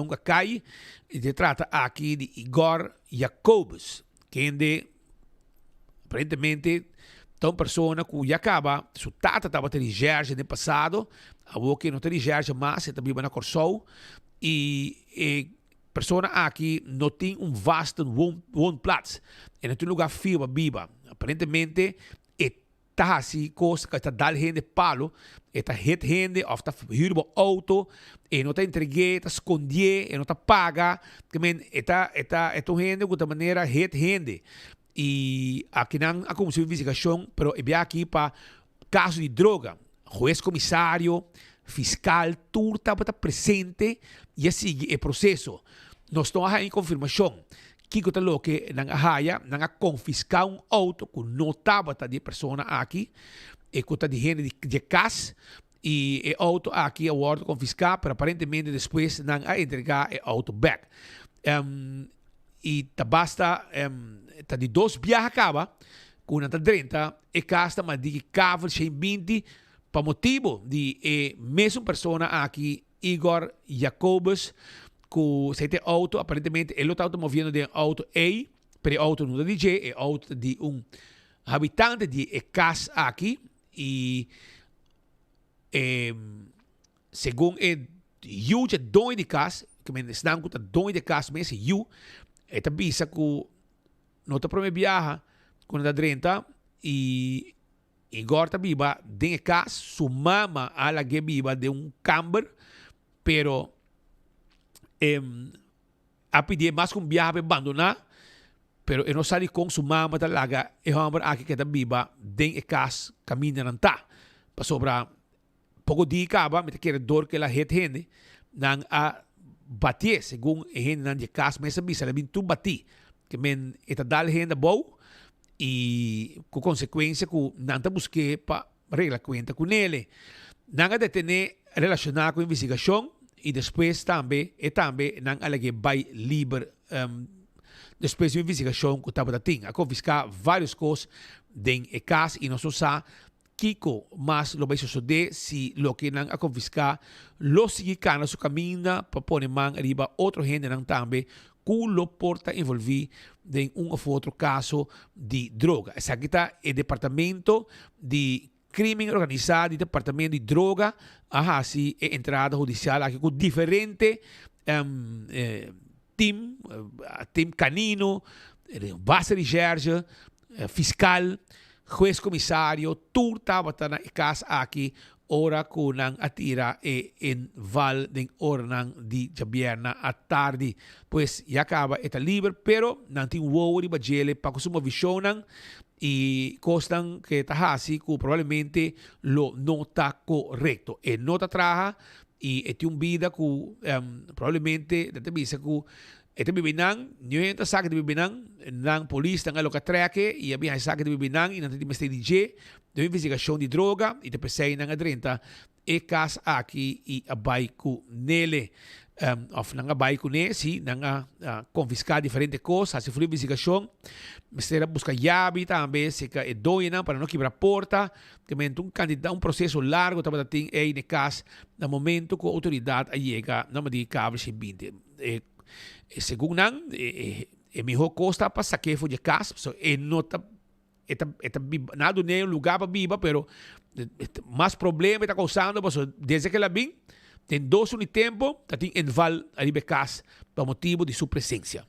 que cai, e se trata aqui de Igor Jacobus, que aparentemente uma pessoa que acaba, sua tata estava em Nigeria no passado, a que não tem Nigeria mais, está vivendo na Corsou, e pessoa aqui não tem vasto woonplaats, e não tem lugar fio para viver. Aparentemente, está assim, coisa que está dando gente palo, está hit gente, ou está huur auto, e não está entregue, está escondido, e não está paga, está gente de maneira hit gente. E aqui não há como investigação, mas é aqui para caso de droga. Juiz comissário, fiscal, tudo está presente e assim é o processo. Nós estamos em confirmação que está louco não há confiscar auto que não estava de pessoa aqui, e que está de gente de casa, e o auto aqui é o auto confiscar, mas aparentemente depois não a entregar o auto back. E basta de 2 viajes acaba com 30 e casta mas de caval 120 para motivo de mesma pessoa aqui Igor Jacobus com esse auto aparentemente ele está movendo de auto A pero o auto não é de J é auto de habitante de casa aqui e segundo o dono de casa que me estão com o dono de casa mesmo esta bisa que não está para me viajar com a 30 e agora está viva de casa sua mama a la que viva de camber pero a pedir mais com viajar para abandonar pero não sabe com sua mama talaga e homem aqui que está viva de casa caminha não tá para sobrar pouco dia acaba me quer dor que ela gente não a bater segundo a gente não de casa mas a bisa lebih tu bati que men eta dal gente boa e com consequência que não tá busque para arreglar conta com ele não a detener relacionar com a investigação e depois também não alege vai livre depois da investigação que estava tinha a confiscar várias coisas em casa e não só sabe Kiko, mas lo vai suceder se lo que não a confiscar, lo sigue cana su caminho para pôr man arriba outro gente não também que lo porta envolver em ou outro caso de droga. Essa aqui está o departamento de crime organizado, o departamento de droga, assim é entrada judicial aqui com diferente team canino, base de Nigeria, fiscal, juiz comissário, tudo estava na casa aqui, ora que não atira em val de hora de Jabierna à tarde. Pois já acaba, está livre, pero não tem worry para ele para que sua visão e costam que está assim, que provavelmente lo não está correto. E não está traja e tem uma vida que provavelmente deve dizer que ito bibinang, niyo yung tasakit bibinang ng polis ng alokatreke, iya bihay sakit bibinang, inantin mas TDJ, do investigasyon di droga, ito pesay ng 30, e kas aki i abay ku nele. of nanga bay kunesi, nanga confiscar diferentes coisas, se for investigação, mistério busca llave também, se que é doina para não quebrar a porta, que mente candidato processo largo, também tem aí no caso, no momento que a autoridade chega, não me diga cabo se binte. Segundo não, é melhor costa para saquear de casa, so nota nada nem lugar para viver, pero mais problema está causando, desde que ela vem tem 2 anos de tempo, tem enval ali de casa, por motivo de sua presença.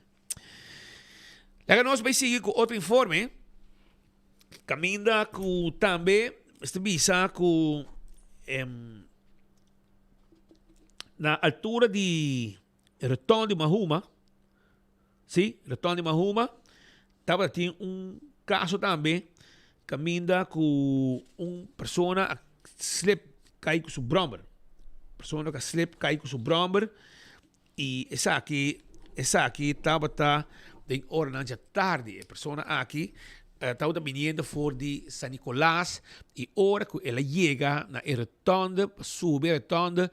Agora nós vamos seguir com outro informe, caminha com também, este visa com na altura de Retorno de Mahuma, sim, Retorno de Mahuma, estava tendo caso também, caminha com pessoa que slip cai com seu bromber. Pessoa que slip cai com seu bromber. E essa aqui estava em hora da tarde. A pessoa aqui estava vindo for de San Nicolás. E hora que ela chega na retorno, sube a retorno,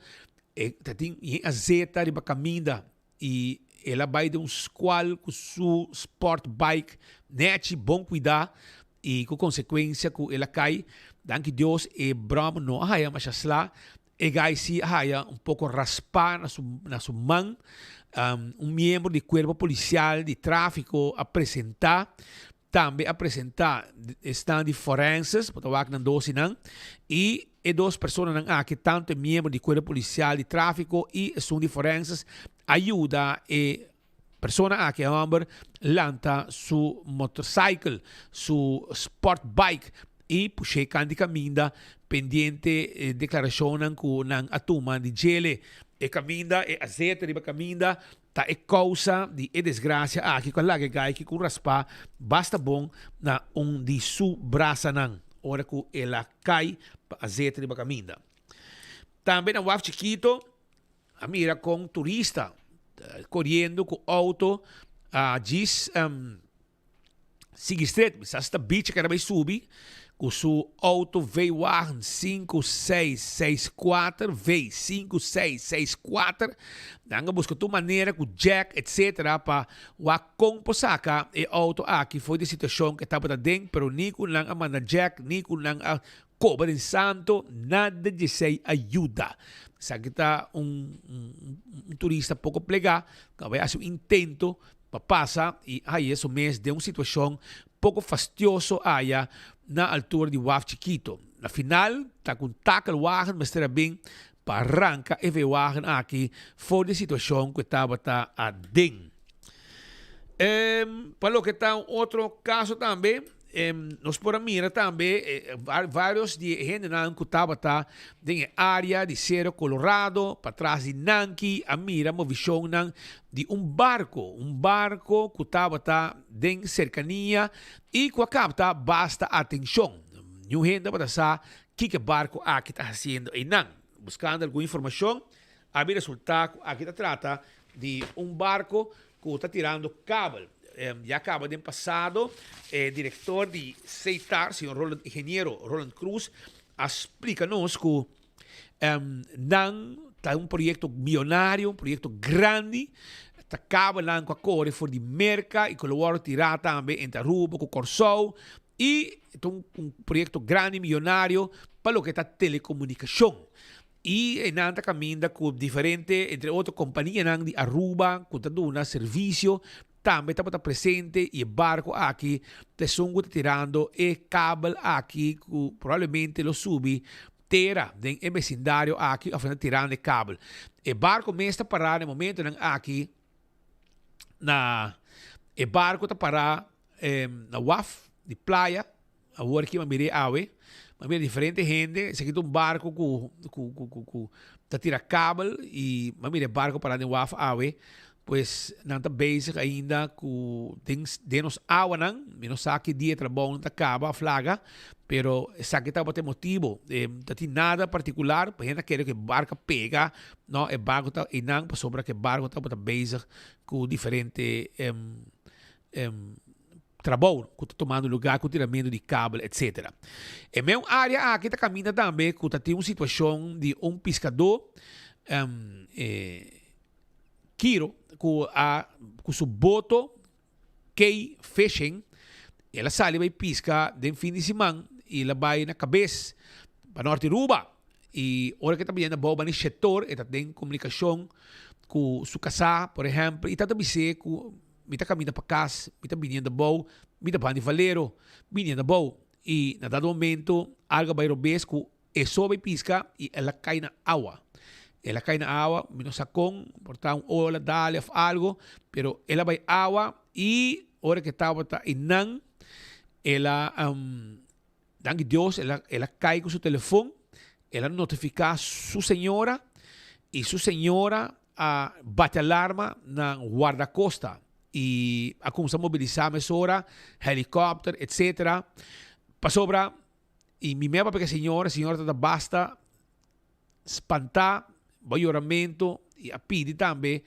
tem a zeta de caminha. E ela vai de squal com seu sport bike, net, bom cuidar, e com consequência que ela cai, danke Deus, e Bram não haya, mas lá, e gai se haya pouco raspar na sua mão, membro do corpo policial de tráfico apresentar, também apresentar stand de forenses, para o não doce não, e 2 pessoas que tanto membro do corpo policial de tráfico e são de forenses, ajuda e persona que homem lanta su motorcycle, su sport bike e puxe candy caminda pendiente declaração com a turma de gele e caminda e azeite de caminda tá é causa de desgraça aqui com a que gai que com raspa basta bom na de su braça nan hora que ela cai azeite de caminda. Também na Waf Chiquito a mira com turista correndo com auto diz sigue estreito, mas esta beach que vai subir com seu auto V-Wagen 5664 V5664 nanga busca tua maneira com jack etc para o composaca e auto aqui foi de situação que estava dentro pero nico lang a manda jack nico lang a cobra em santo nada de sei ajuda. Sabe que está turista pouco plegar, que vai fazer intento para passar e aí esse mês de uma situação pouco fastidioso aí na altura de Waf Chiquito. Na final, está com tackle wagen, mas será bem para arrancar e ver wagen aqui fora de situação que estava a dentro. Para o que está outro caso também, nós podemos mirar também vários de gente que estava na área de Cerro Colorado, para trás de Nanki, a mira uma visão de barco que estava na cercania e que acaba basta atenção. New gente para saber que barco aqui está fazendo e não, buscando alguma informação, a mira resultado aqui trata de barco que está tirando cabo. Já acaba de passado, diretor de CETAR, senhor engenheiro Roland Cruz, explica-nos que está projeto milionário, projeto grande, está acaba lá com a cor for de merca e colabora tirar também em Aruba, com Corsol, e é projeto grande, milionário, para o que está telecomunicação. E nanta caminha com diferente, entre outras companhias de Aruba, que está dando serviço, também está presente e barco aqui estão tirando e cabo aqui que provavelmente lo subi terra em vecindário aqui a frente tirando cabo e barco mesmo está parado no momento aqui na e barco está parado na Waf de praia a hora que me awe mas diferente gente esse aqui barco que está tirando cabo e me barco parado em Waf awe pues nanta basic ainda com denos água não menos aqui dia trabalho não acaba a flaga pero essa que tá por motivo não tem nada particular para gente quer que barca pega não é barco tá e não para sobra que barco tá por basic com diferente trabalho que está tomando lugar com tiramento de cabo etc. É mesmo área aqui tá caminha também que tem uma situação de pescador Kiro, com su boto key fishing, ela sale vai pisca den fim de semana e ela vai na cabeça para norte Ruba. E hora que também na boa no setor, ela tem comunicação com su casa, por exemplo, e também se com mita caminha para casa, mita vinha da boa, mita bandi valero, vinha da boa. E na dado momento, algo vai robes com eso vai pisca e ela cai na água. Ela cai na água, menos sacão, portanto, ola, dale, algo, pero ela vai água e hora que estava inang, ela, danke Deus, ela cai com seu telefone, ela notifica sua senhora e sua senhora bate alarma na guarda-costa e a começar a mobilizar a hora, helicóptero, etc. Passobra, e me meva porque a senhora está basta espantar, baioramento e a pedir também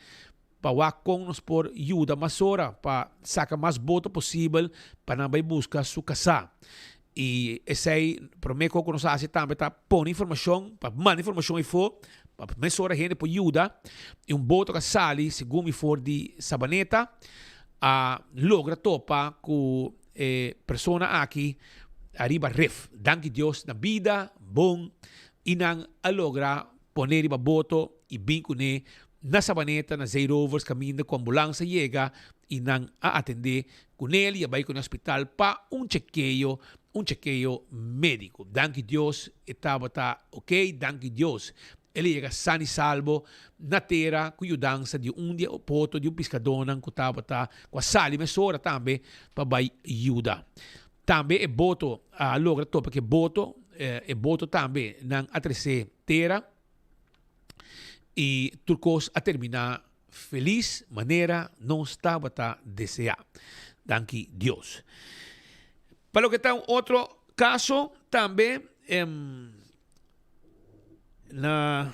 para com-nos por ajuda mais hora, para sacar mais voto possível para não buscar sua casa. E esse aí, para mim, que nós fazemos também, para pôr informação, para mandar informação e for, para mais hora a gente por ajuda, e voto que sale, segundo me for de Sabaneta, logra topa com pessoa aqui, arriba ref. Danke Deus na vida, bom, e não logra poner iba boto e bincune na Sabaneta, na Zay Rovers, caminho com a ambulância chega e não atender com ele e vai com o hospital para chequeio médico. Danke Deus, estava ok, danke Deus. Ele chega sano e salvo na terra com a ajuda de dia o poto de pescador que estava com a sala e mesora também para vai ajuda. Também é boto logra topa que boto é boto também não atrecer terra e turcos a terminar feliz maneira não estava a desejar. Danke Deus. Para o que está outro caso também na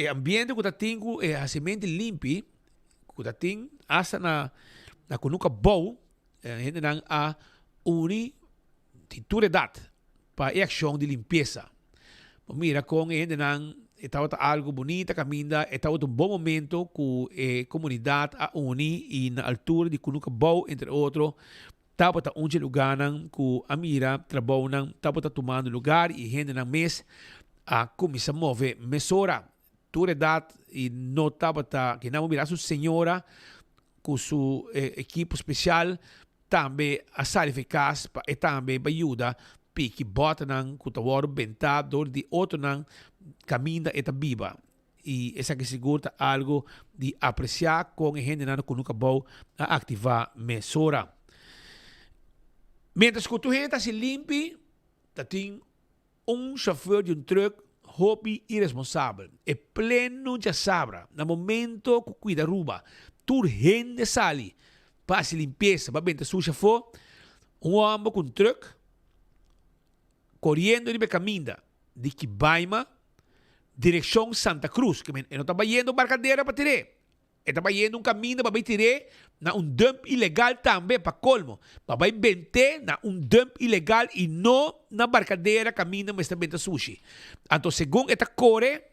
ambiente que está tendo é a semente limpa que está tendo hasta na kunuka bow gente não a unidade para ação de limpeza. Mira com gente não estava algo bonito, caminha, estava um bom momento com a comunidade a uni e na altura de kunuka bow entre outros. Estava onde lugar com a mira trabalhando, estava tomando lugar e gente na mês a começar a mover mesora toda idade e não estava que não mirar sua senhora com seu equipe especial também a sala eficaz e também para ajudar pique bota nang kutawaro benta dor de outro nang caminha eta biba e essa que segura algo de apreciar com a gente não nunca bom a ativar mesora. Mientras que tu gente se limpe, tem chauffeur de truck hobby irresponsável. É pleno de sabra. No momento que cuida ruba, tu gente sali para se limpeza, para bem suja for, homem com truck correndo de caminho de Kibaima, direção Santa Cruz, que não estava indo barcadeira para tirar. Estava indo caminho para tirar na dump ilegal também, para colmo. Para vender na dump ilegal e não na barcadeira caminho, mas também sushi. Então, segundo esta corre,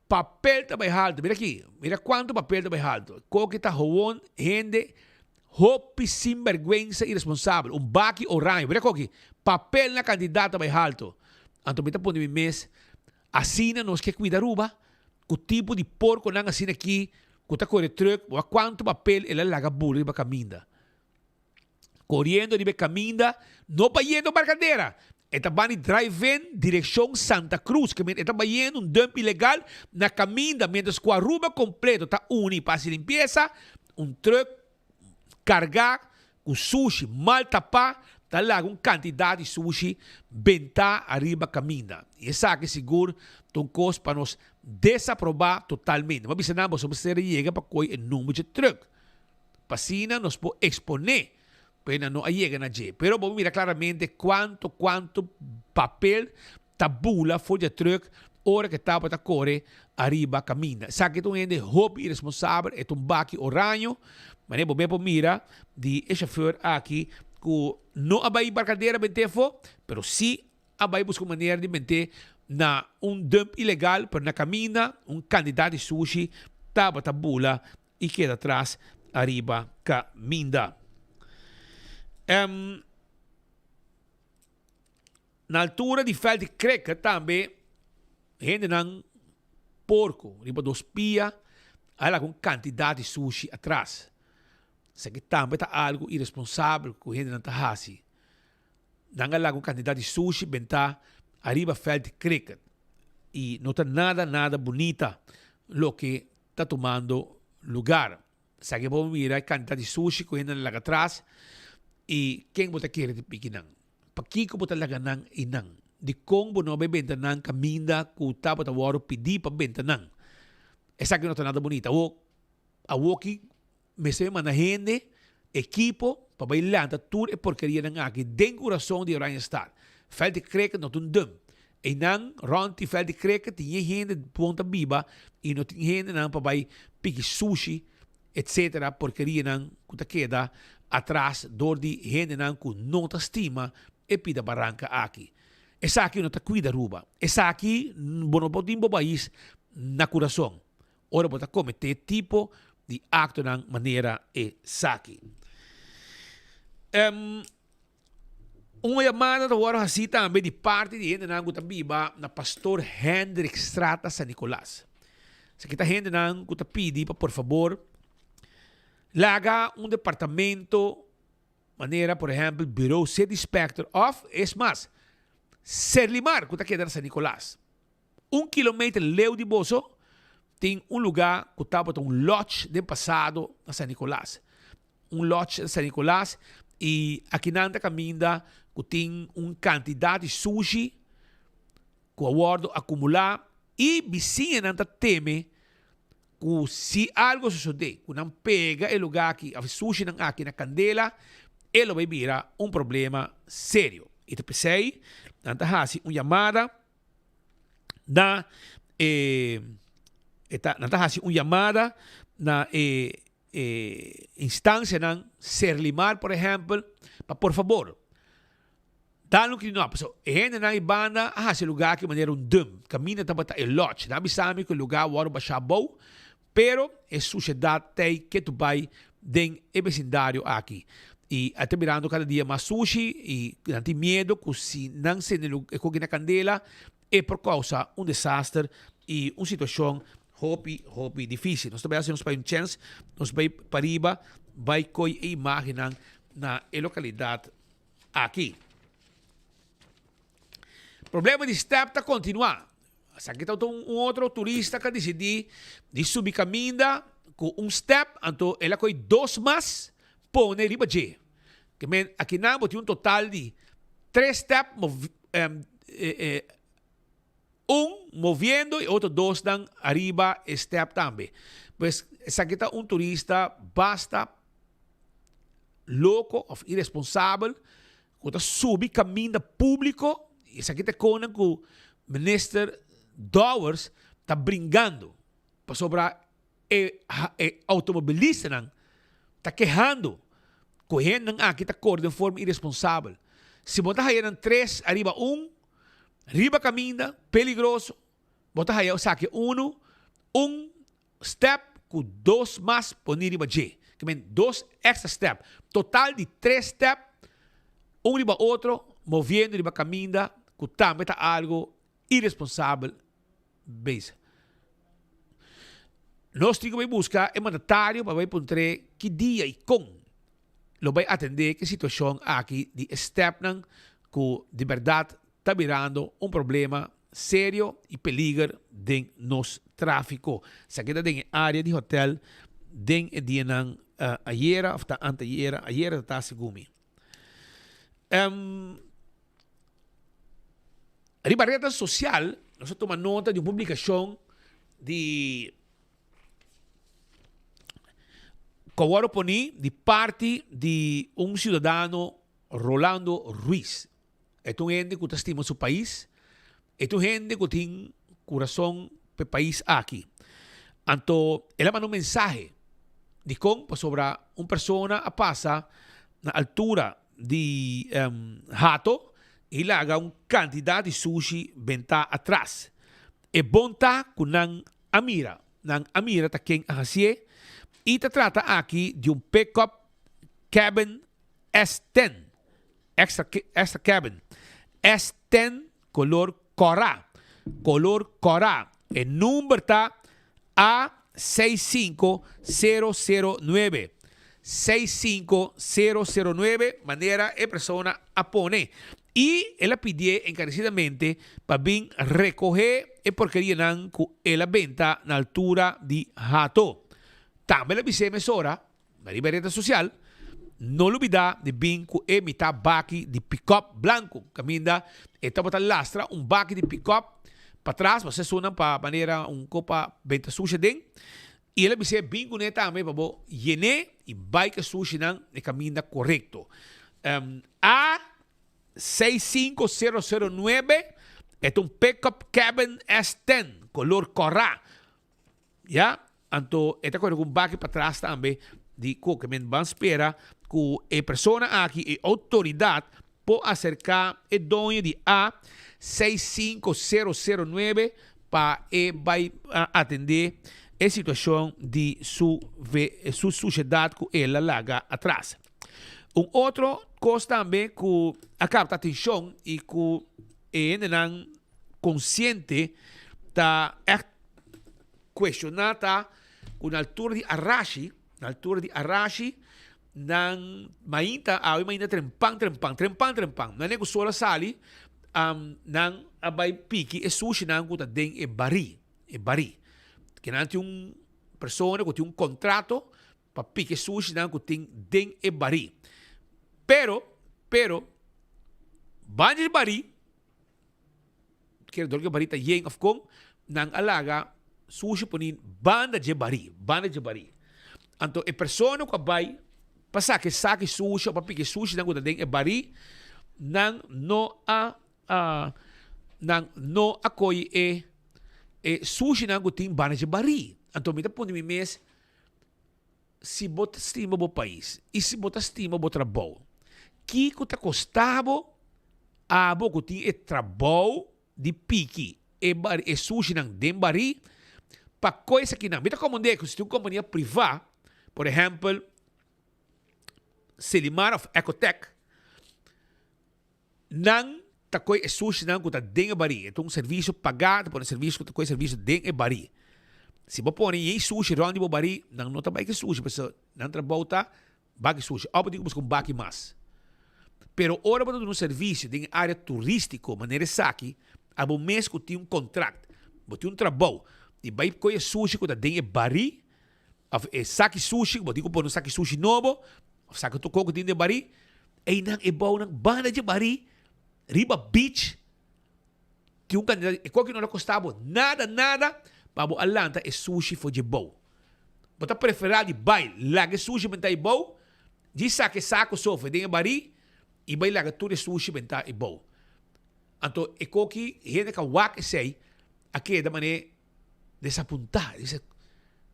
papel também alto. Mira aqui, mira quanto papel também alto. Qual que está roubando, gente, hope sem vergüenza irresponsável. Baki orange. Mira aqui, papel na candidata também alto. Então, me está pondo em mês, assim nós que cuidar ruba, o tipo de porco não assim aqui, que está correndo truck, ou quanto papel ela larga burro para caminha. Correndo de caminha, não para ir na barcadeira. Está bani drive-in, direção Santa Cruz, que está indo dump ilegal na caminha, mientras que a ruba completo está para se limpeza, truck cargar com sushi mal tapar, está lá quantidade de sushi, bentar arriba caminha. E essa que seguro, coisa para nos desaprovar totalmente. Mas não vamos chegar para coi o número de truck. Pasina nos pode exponer, para não chegar na G. Pero vamos mirar claramente quanto papel tabula for de truck, hora que estava a correr arriba caminha. Sabe que tu é hobby irresponsável, é baki oranho, mas vamos mirar de chauffeur aqui, que não abai barcadeira bentefo, pero sim abay busca maneira de manter na dump ilegal, pero na camina, candidato de sushi, taba tabula e queda atrás, arriba, caminda. Na altura de Veld de Creca também, gente não porco, riba dos pia, há algum quantidade de sushi atrás. Isso aqui também tá algo irresponsável que a gente não tá assim. Não há alguma quantidade de sushi, benta arriba Veld de Creca. E não tá nada bonita lo que tá tomando lugar. Isso aqui vamos mirar a quantidade de sushi que a gente não atrás e quem bota querer de piquinang. Pakiko bota laganang inang. Di kong bono bebenta nang kaminda kuta bota waro pidi pa benta nang. Esa que no está nada bonita. Awoki mesmo manahende equipo pa bailanta tour e porcaria nang aki den coração de Oranje Stad. Veld de Creca no tun dum. E nang ronti Veld de Creca tinha gente ponta biba e no tinha gente nang pa bai piki sushi etc. porcaria nang kuta queda atrás door die gente nang ku nota stima e pida barranca aqui. Essa aqui não está cuida ruba. Essa aqui bono potimbo país na coração. Ora bota cometer tipo de acto na maneira e saki. Uma chamada da hora assim também de parte de gente na guta biba na pastor Hendrik Strata San Nicolás. Se kita gente na guta pidi pa por favor laga departamento maneira, por exemplo, Bureau City Inspector of, es más, Serlimar, que está quedando San Nicolás. 1 kilometro leu de Boso, tem lugar que está lodge de passado a San Nicolás. Lodge de San Nicolás, e aqui nanda caminda que tem quantidade de sushi, que o acordo acumular, e vizinha nanda teme que se algo suceder, que não pega o lugar que a sushi não aqui na candela, ele vai virar problema sério. E te pensei, nanta hasi chamada na nanta hasi chamada na instância na Serlimar, por exemplo, para por favor, dá no que não, pessoal, gente na ibanda hasi lugar que maneira dum, caminha tabata lodge, na bisami que lugar waro baixar bom, pero é sociedade tem que tu vai den vecindário aqui. E até mirando cada dia mais sushi e não tem medo que se não se na candela é por causa desastre e uma situação hopi difícil. Nós também temos um chance, nós vai para riba, vai coi e imagem na localidade aqui. Problema de step está continuar. Aqui está outro turista que decidiu de subir caminho com step, então ela coi 2 mais pone riba G. Que aqui na tem total de 3 steps, movendo e outro 2 dan arriba step também. Pues essa aqui está turista basta louco ou irresponsável que está subir caminho público. Essa aqui está com o ministro Dowers está brincando para sobrar automobilista está quejando correndo aqui está correndo de forma irresponsável. Se botar aí 3 arriba 1 arriba caminha peligroso. Botar aí o saque 1 step com 2 mais por arriba G. Que men 2 extra step. Total de 3 step. Arriba outro movendo arriba caminha que também está algo irresponsável. Base. Nós temos que buscar o mandatário para encontrar que dia e como lo vai atender que situação aqui de step que de verdade está virando problema sério e peligro de nos tráfico. Se aqui tem área de hotel, tem dia ayer ou ayer está segumi. A rede social, nós tomamos nota de uma publicação de Kawaro Poni de parte de cidadão Rolando Ruiz. É um gente que estima seu país, é um gente que tem coração para o país aqui. Então, ele mandou mensagem de como sobre uma pessoa a passar na altura de Hato ilaga quantidade de sushi benta atrás. E bonta kunang amira. Nang amira ta king ahasie. E ta trata aqui de pick-up cabin S10. Extra cabin. S10 color Cora. E número ta A65009. 65009, manera e persona apone. E ela pide encarecidamente para vir recoger e porcaria nan ku ela venta na altura de Hato. Também ela bise mesora, na liberdade social, não olvida de vir ku e mitad baki de pick-up blanco. Caminda, eta botar lastra, baki de pick-up para trás, você suena para maneira copa venta sushi den. E ela bise bem com também para bo llene e bike sushi nan e caminda correto. A65009 é pick-up cabin S10 color Cora. Ya, anto esta coisa com baki para trás também de que men van espera que a persona aqui a autoridade pode acercar o dono de A65009 para vai atender a situação de sua sociedade que ela larga atrás. Outro coisa também que acaba atenção e que é consciente da questionada com a altura de Arashi, nang mainta trempang. Não é que só sali nang abay piki e sushi nang kuta den e bari. Que não tem persona que tem contrato para piki sushi nang kuting den e bari. Pero banjir bari quer dizer que bari ta yeng of kong nang alaga sushi ponin banda de bari. Anto e persona que vai passar que saque sushi para pique sushi nang kuta den e bari nang no akoy e sushi nang kuting banda de bari. Anto mita po ni mes si bota estima bo país e si bota estima bo trabalho. Que ta costavo a bo kuting e trabalho de pique e sushi nang den bari pa coisa que não. Mita como que se tem uma companhia privada, por exemplo, Selimar of Ecotech, nang takoy e sushi nang kuta den e bari. Ito serviço pagado por serviço takoy serviço den e bari. Se você põe e sushi round de bari, nang nota vai que sushi, porque nang trabalho tá bagi sushi. Opa digo buscar bagi mais. Pero ora para um serviço de área turístico, maneira saki, abo mês que tem contrato, bote trabalho. E vai comer sushi que tem bari, saki sushi, bote que põe saki sushi novo, saki to coco tem de bari, e nang bom nang banda de bari, riba beach, tem candidato, e qual que não custava nada, para o Atlanta é sushi for de bom. Bota preferar de bai, laga sushi bentai bom, de saco sofre tem bari, e vai laga tudo sushi bentai bom. Então, e qual que gente que wak sei, aqui da maneira desapuntar, dice,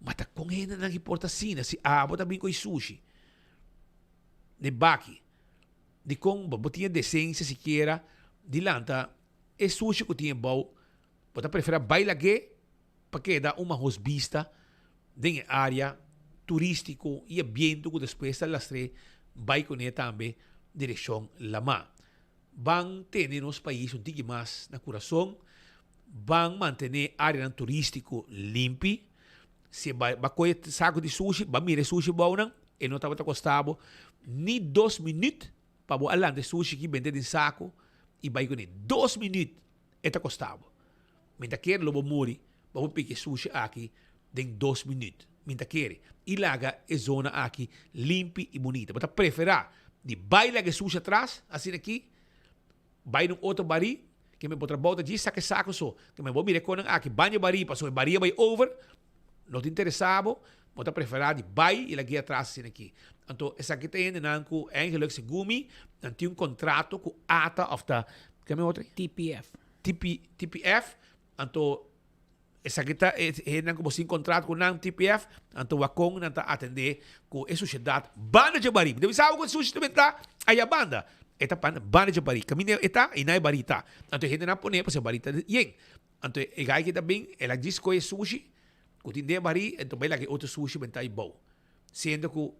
mata com gente não importa assim, se bota bem com sushi, de baki, de com botinha decência sequer, de lanta, é sushi que tinha bom, bota preferir baila que, para que dá uma rosbista, de área turístico e ambiente que depois da lastre, vai com ele também, direção Lama. Vão ter nos países um pouco mais na coração, vão manter a área turístico limpa. Se vai comer saco de sushi, vai mirar sushi bom, e não estava custando nem 2 minutos para o além de sushi que vende de saco e vai comer 2 minutos está custando. Minta quer lobo muri, vamos pegar sushi aqui em 2 minutos. Minta quer e laga a zona aqui limpa e bonita. Mas preferir de baila que sushi atrás, assim aqui. Vai num outro bari, que me botar volta de saco só, que me vou mirar com aqui, banho bari, passou bari vai over, não te interessava, bota preferir de vai e aqui atrás assim aqui. Então, essa aqui tem nanku eigenlijk se gumi, dan tem contrato com ATA of the, que me outra? TPF, então essa aqui tá nanku você contrato com nan TPF, então wakong nanta atender com a sociedade banda de bari. Deve saber que sushi também tá aí a banda. Eta pan bani de bari. Kamine eta inai barita. Anto gente na pone para barita yen. Anto e gai que também ela diz que é sushi. Kutin de bari, então vai lá que outro sushi bentai bom. Sendo que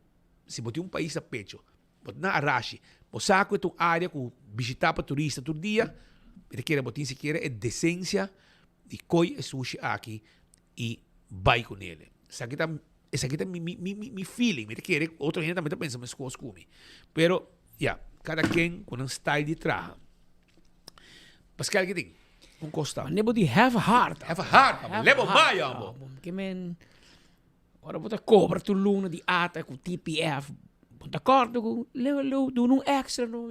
se botar um país a pecho, botar na arashi, o saco é tua área que visitar para turista todo dia, ele quer botar se quer é decência de coi é sushi aqui e vai com ele. Essa aqui tá mi feeling, me quer outra gente também tá pensando mas coisas come. Pero cada quem com um style de traje. Pascal que tem um costado. Nebo die have a heart. Have a heart. Lebo mai amo. Que men ora bota cobra tu luna di ata com TPF. Bota cordo com leu do um extra no.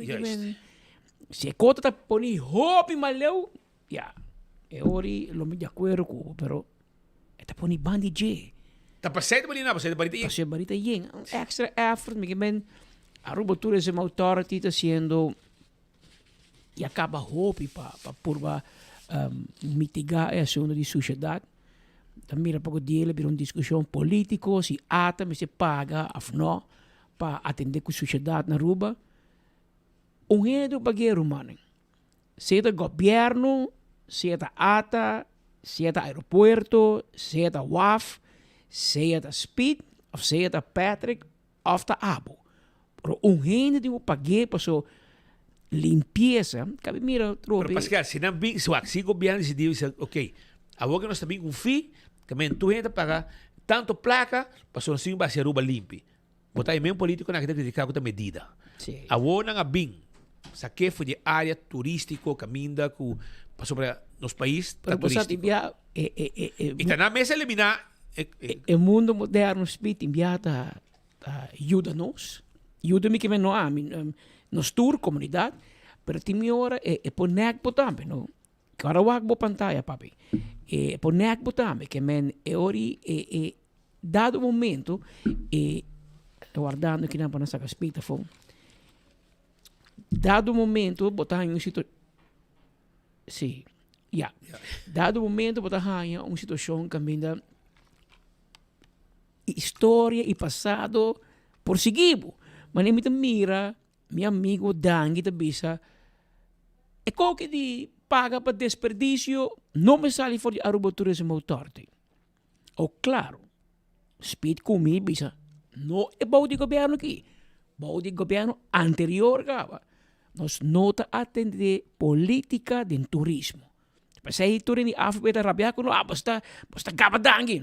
Se cota tá poni hopi maleu. É ori lo me de acordo com, pero tá poni bandi J. Tá passando por na, passando barita yen. Passando barita yen. Extra effort, me que men Aruba Tourism Authority está sendo e acaba hopi para mitigar a assunto de sociedade. Também pouco dele vir uma discussão política se ata me se paga ou não para atender com a sociedade na Aruba. Enredo bagueiro, mano. Seja governo, seja ata, seja aeroporto, seja WAF, seja Speed, ou seja Patrick, ou da Abo. Pero enredo de paguei para sua limpeza, cabe mira trope. Pero Pascal, se não bem, se o governo decidiu, ok, agora nós também com FII, também tu gente paga tanto placa para sua sim vai ser Aruba limpe. Botar mesmo político na que criticar com a medida. Sim. Agora não bem, saque foi de área turístico, caminda com para sobre nos países turístico. E tá na mesa eliminar o mundo moderno speed enviada ajuda-nos. Ajuda-me que não há, nos tour comunidade, pero tem hora é poner também, não? Que agora wag bo pantalla, papi. É poner também, que men é ori dado momento guardando aqui na nossa caspita fom. Dado momento botar em um situação, sim, dado momento botar em uma situação que ainda história e passado por seguido. Mas nem me mira, meu amigo Dangi da bisa, é qualquer de paga para desperdício, não me sale for de Aruba Tourism Authority. Ou claro, speed comigo bisa, não é bom de governo aqui, bom de governo anterior gava. Nós nota atender política de turismo. Mas aí turin di alfabeta rabiaco no basta gaba dangi,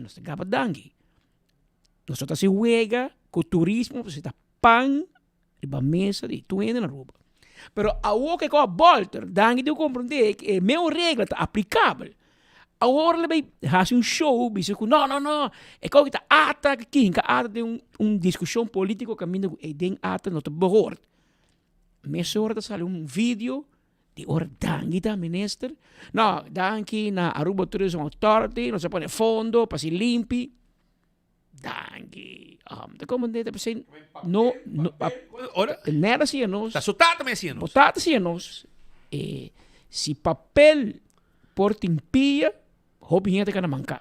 Nós só se wega com turismo, você tá pan riba mesa de tuende na Aruba. Pero a que com a volta, dangi de compreender que é meu regra tá aplicável. Agora ele vai fazer um show, bicho, não, é como que tá ata aqui, que ata de discussão política caminho e den ata não te behoort. Meestal hoort sale vídeo de hora dangi da minister. Não, dangi na Aruba Tourism Authority, nós põe fundo para se limpi. Dangi. Da comandante person no nada assim nós. Tá soltado me assim nós. Soltado assim nós. Se papel por timpia, hobby gente que na manca.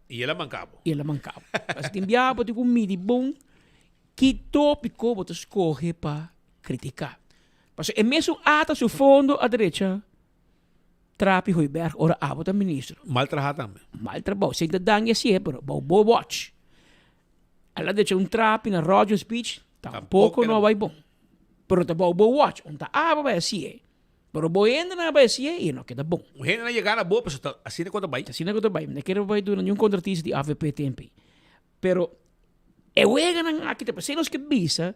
E ela mancava. Mas timbiaba de comida bom que tópico botas escorre para criticar. Mas é mesmo ata seu fundo à direita. Trapi Hoiberg, ora abo da ministro. Mal trabalho também. Mal trabalho. Sem dangi assim, pero bo watch. Ela deixa trapi na radio speech, tampouco não vai bom. Pero tá bo watch, tá abo vai assim. Pero bo ainda não vai assim e não queda bom. O gente não chegar na boa, pessoal, assim é quando vai. Não quero vai do nenhum contratista de AVP tempo. Pero eu não aqui tá pensando que bisa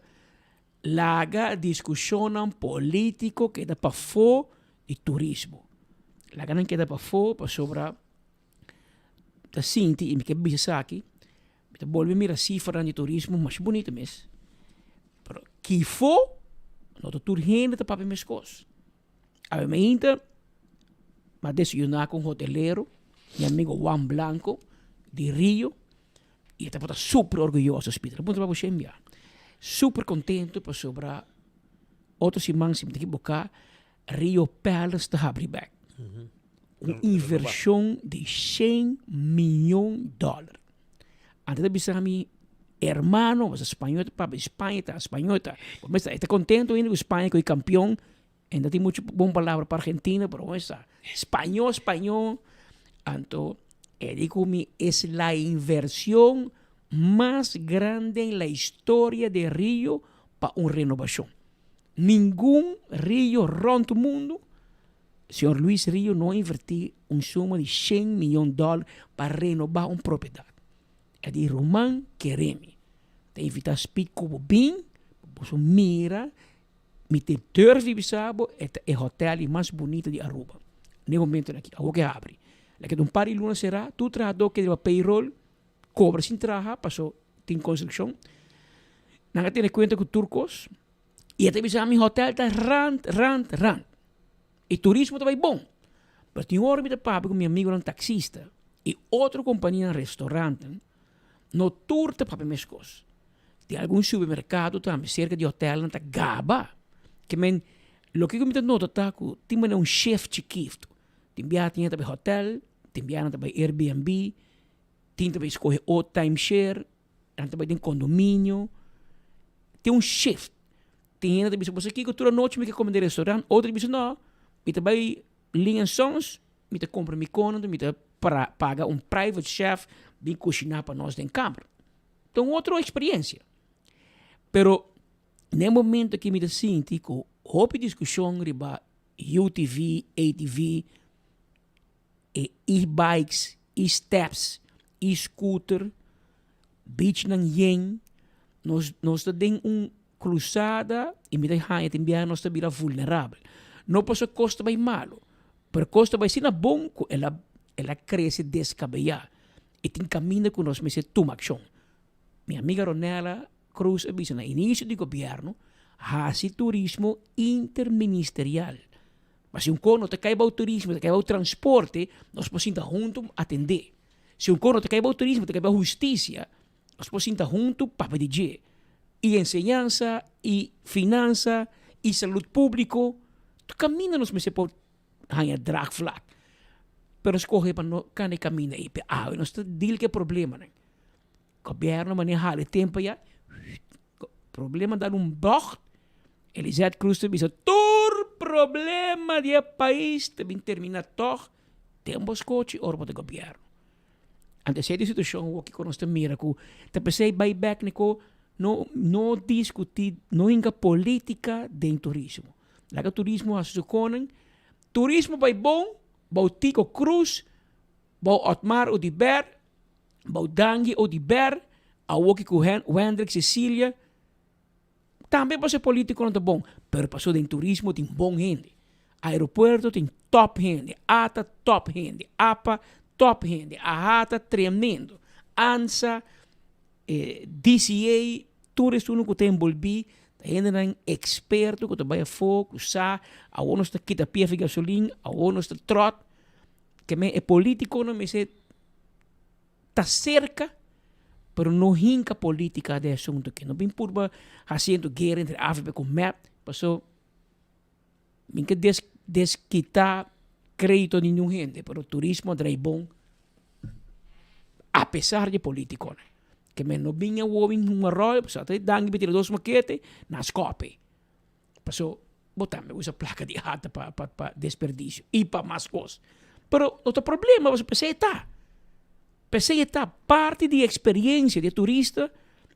laga discussão político que dá para fo de turismo. Laga não queda para fo para sobra da sinti e que bisa aqui. Kita boleh mira cifra de turismo mais bonita mesmo. Pero que fo não tô tur gente tá para mescos. A mim ainda mas desayunar com hoteleiro, meu amigo Juan Blanco de Rio e está para super orgulhoso Peter. Ponto para você enviar. Super contento para sobra outros irmãos que me bocar Rio Palace da Habriback. Uma inversão de $100 million. Antes de bisa kami hermano, was espanhol, para Espanha, está espanhol, está contento ainda com Espanha, que é campeão. Ainda tem muita boa palavra para Argentina, pero está espanhol. Então, Ericumi es la inversión más grande en la historia de Río para una renovación. Ningún río rondo el mundo, señor Luis Río no invertiu una suma de $100 millones para renovar una propiedad. É de Román Keremi. Te invita a speak como bem, você mira, me te durve bisabo, é o hotel mais bonito de Aruba. No momento aqui, algo que abre. Like un par de lunas será, tu trabajador que deba payroll, cobra sin trabajar, pasó, tiene construcción. Nada tiene cuenta con turcos. Y este bisa mi hotel está rand. Y turismo está bom. Pero tiene hora mi papi con mi amigo un taxista. Y otra compañía en restaurante. No turta papi mescos. De algún supermercado también cerca de hotel está gaba. Que men, lo que yo me nota está que tiene un chef chiquito. Tinha também hotel, tinha também Airbnb, tinha também escolher o timeshare, também tem condomínio, tem um shift. Tinha também, se você quer que toda noite me quer comer no restaurante, outra diz não, me também linha sons, me te compra me conta, me te paga um private chef, vem cozinhar para nós em campo. Então, outra experiência. Pero, no momento que me te sinto, que houve discussão riba UTV, ATV, e-bikes, e-steps, e-scooter, beach ng yen, nós temos cruzada e me deixa também nós estamos vulnerável. Não posso costa bem malo, pero costa bem sina bom que ela cresce descabellada e tem caminho que nós me se toma ação. Minha amiga Ronela Cruz avisa no início do governo, há-se turismo interministerial. Mas se cono te caiba o turismo, te caiba o transporte, nós podemos juntos atender. Se cono te caiba o turismo, te caiba a justiça, nós podemos juntos para pedir. E enseñanza, e finança, e saúde pública, tu camina nos meses por hanya drag flat. Pero escorre para no cane camina e nós está deal que problema, né? Governo maneja o tempo já, problema dar bocht. Elisabeth Cruz te dice, problema do país também termina toch, temos coche ou para o governo. Antes de situação que nós mira que te pensei buyback nico não discutir não inga política de turismo. Lá que turismo a su conen, turismo vai bom, bau Tico Cruz, bau Otmar Odiber, bau Dangi Odiber, a woki com Hendrik Cecília. Também para ser político não é bom, pero passou de turismo tem bom gente. Aeroporto tem top gente, ATA top gente, APA top gente, AHATA tremendo, ANSA, DCA, tudo isso que tem envolvido, ainda não experto que vai a fogo, usar, a uno está quita pia de gasolina, a uno está trot, que é político não me se está cerca. Pero não hinca política de assunto que não bem purba fazendo guerra entre África com MAP, passou minha desquitar crédito de nenhum gente, pero o turismo é bom, apesar de político, né? Que me não vinha o uma rola, passou até dangue betir dois maquete nas copy, passou botar me usa placa de ata para desperdício e para mais coisas, pero outro problema você pensei Pensei está parte da experiência de turista,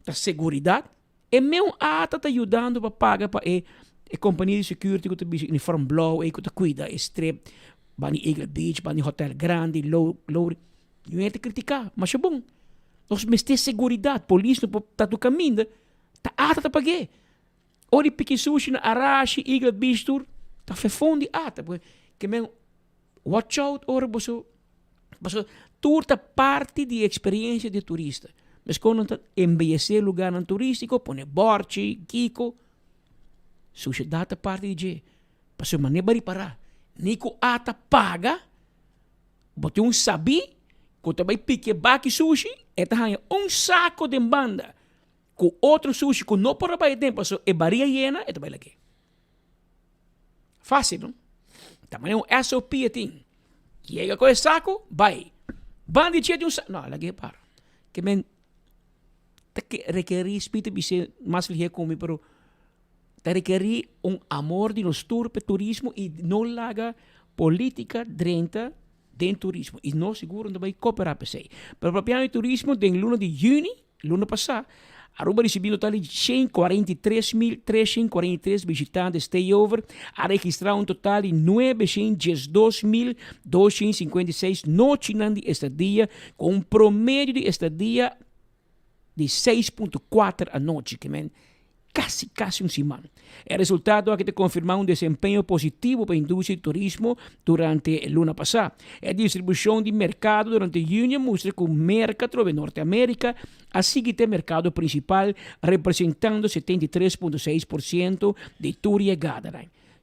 da segurança, e meu ata está ajudando para pagar para a companhia de security que tem uniforme blauw, que cuida, strip, para Eagle Beach, para hotel grande, low, não é de criticar, mas é bom. Nós temos segurança, polícia não está do caminho, está ata para pagar. Ori pique sushi na Arashi, Eagle Beach tour, está fefundo ata, porque meu watch out, ora você turta parte da experiência de turista. Mas quando embellecer lugar turístico, põe borchi, kiko, sushi data parte de passou mané bari para. Nico ata paga, bote sabi, que também pique baki sushi, eta hanya saco de banda, com outro sushi que não para baixo tempo, passou e baria llena, eta vai lagi. Fácil, não? Também SOP assim. Chega com esse saco, vai. Bandi tinha de saco. Não, lagi para. Que men que requerir spite bise mais lihe comi, pero te requerir amor de nos tour per turismo e não laga política drenta den turismo. E não seguro não vai cooperar per sei. Pero para piano de turismo, den luna de junho, luna passada, Aruba recebido total de 143.343 visitantes stay over, a registrar um total de 912.256 noites de estadia, com um promédio de estadia de 6.4 a noite, que man, casi semana. El resultado que te confirma un desempeño positivo para la industria y turismo durante el luna pasada. La distribución de mercado durante junio muestra que el mercado de Norteamérica ha sido el mercado principal, representando 73.6% de tour llegada.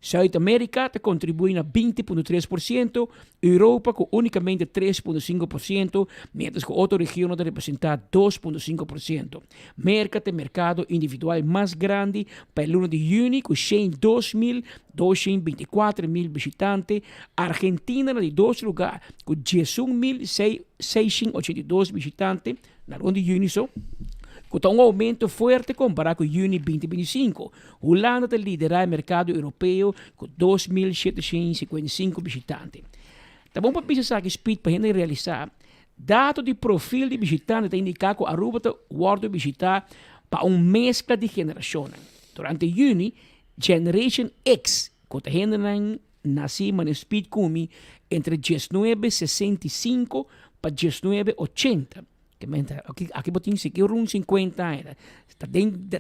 Sudamérica te contribuye a 20.3%, Europa con únicamente 3.5%, mientras que otras regiones representan 2.5%. Mercado individual más grande para el 1 de junio con 224.000 visitantes, Argentina en el 2 lugar con 11.682 visitantes, en el 1 de junio. Com um aumento forte comparado com junho 2025. Holanda lidera o mercado europeu com 2.755 visitantes. Tá bom para pensar que speed para gente realizar. Dados de perfil de visitante indicam que a Aruba está guarda visitar para mescla de gerações. Durante junho, Generation X, que a gente nasce no speed come entre 1965 para 1980. Aqui botin se que run 50 anos. Está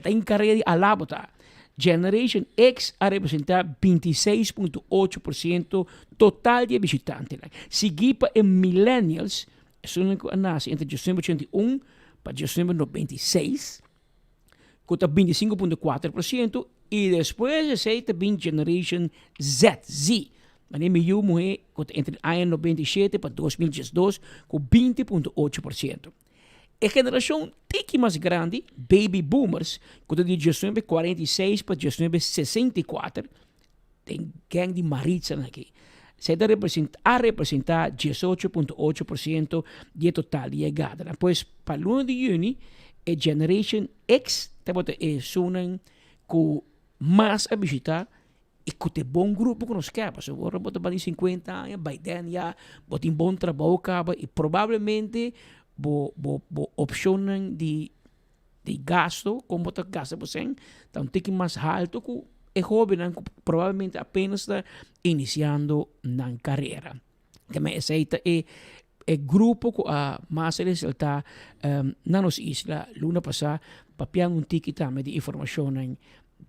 em carreira de alabota. Generation X a representar 26.8% total de visitantes. Seguido em Millennials, isso nasce entre 1981 para 1996, com 25.4%, e depois aceita bem Generation Z. Mas eu morri entre o ano 97 para 2012 com 20.8%. A geração tiki mais grande, Baby Boomers, com de 1946 para 1964, tem gang de maritza aqui. Se a representar 18.8% de total de chegada. Pois, para o 1 de junho, a Generation X é sunan com mais a visitar e com um bom grupo que nos quer. Se você botar 50 anos, Biden já botar um bom trabalho e provavelmente opcionam de gasto, como botar gasto você, então tem que mais alto que é jovem, provavelmente apenas está iniciando na carreira. Que me aceita é grupo que mais resulta na nossa isla, luna passada, papiang um ticket de informação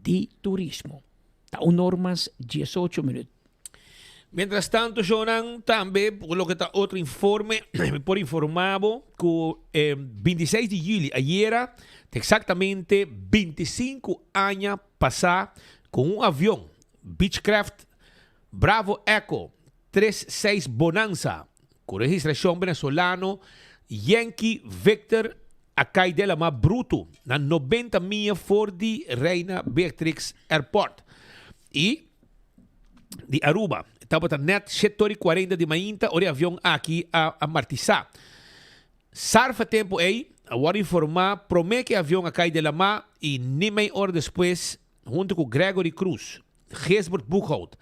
de turismo. Taon normas 18 minutos. Mientras tanto, Jonan, também, por lo que está outro informe, por informado que 26 de julho, ayer, exatamente 25 anos passar com avião Beechcraft Bravo Echo 36 Bonanza, com registração venezolano Yankee Victor Acai de la Ma Bruto, na 90 milhas for de Reina Beatrix Airport. E de Aruba, estava net 7h40 de manhã, o avião aqui a Martizá. Sarfa tempo aí, agora informar, promete que o avião cai de la Ma e nem meia hora depois, junto com Gregory Cruz, Gesbert Buchhout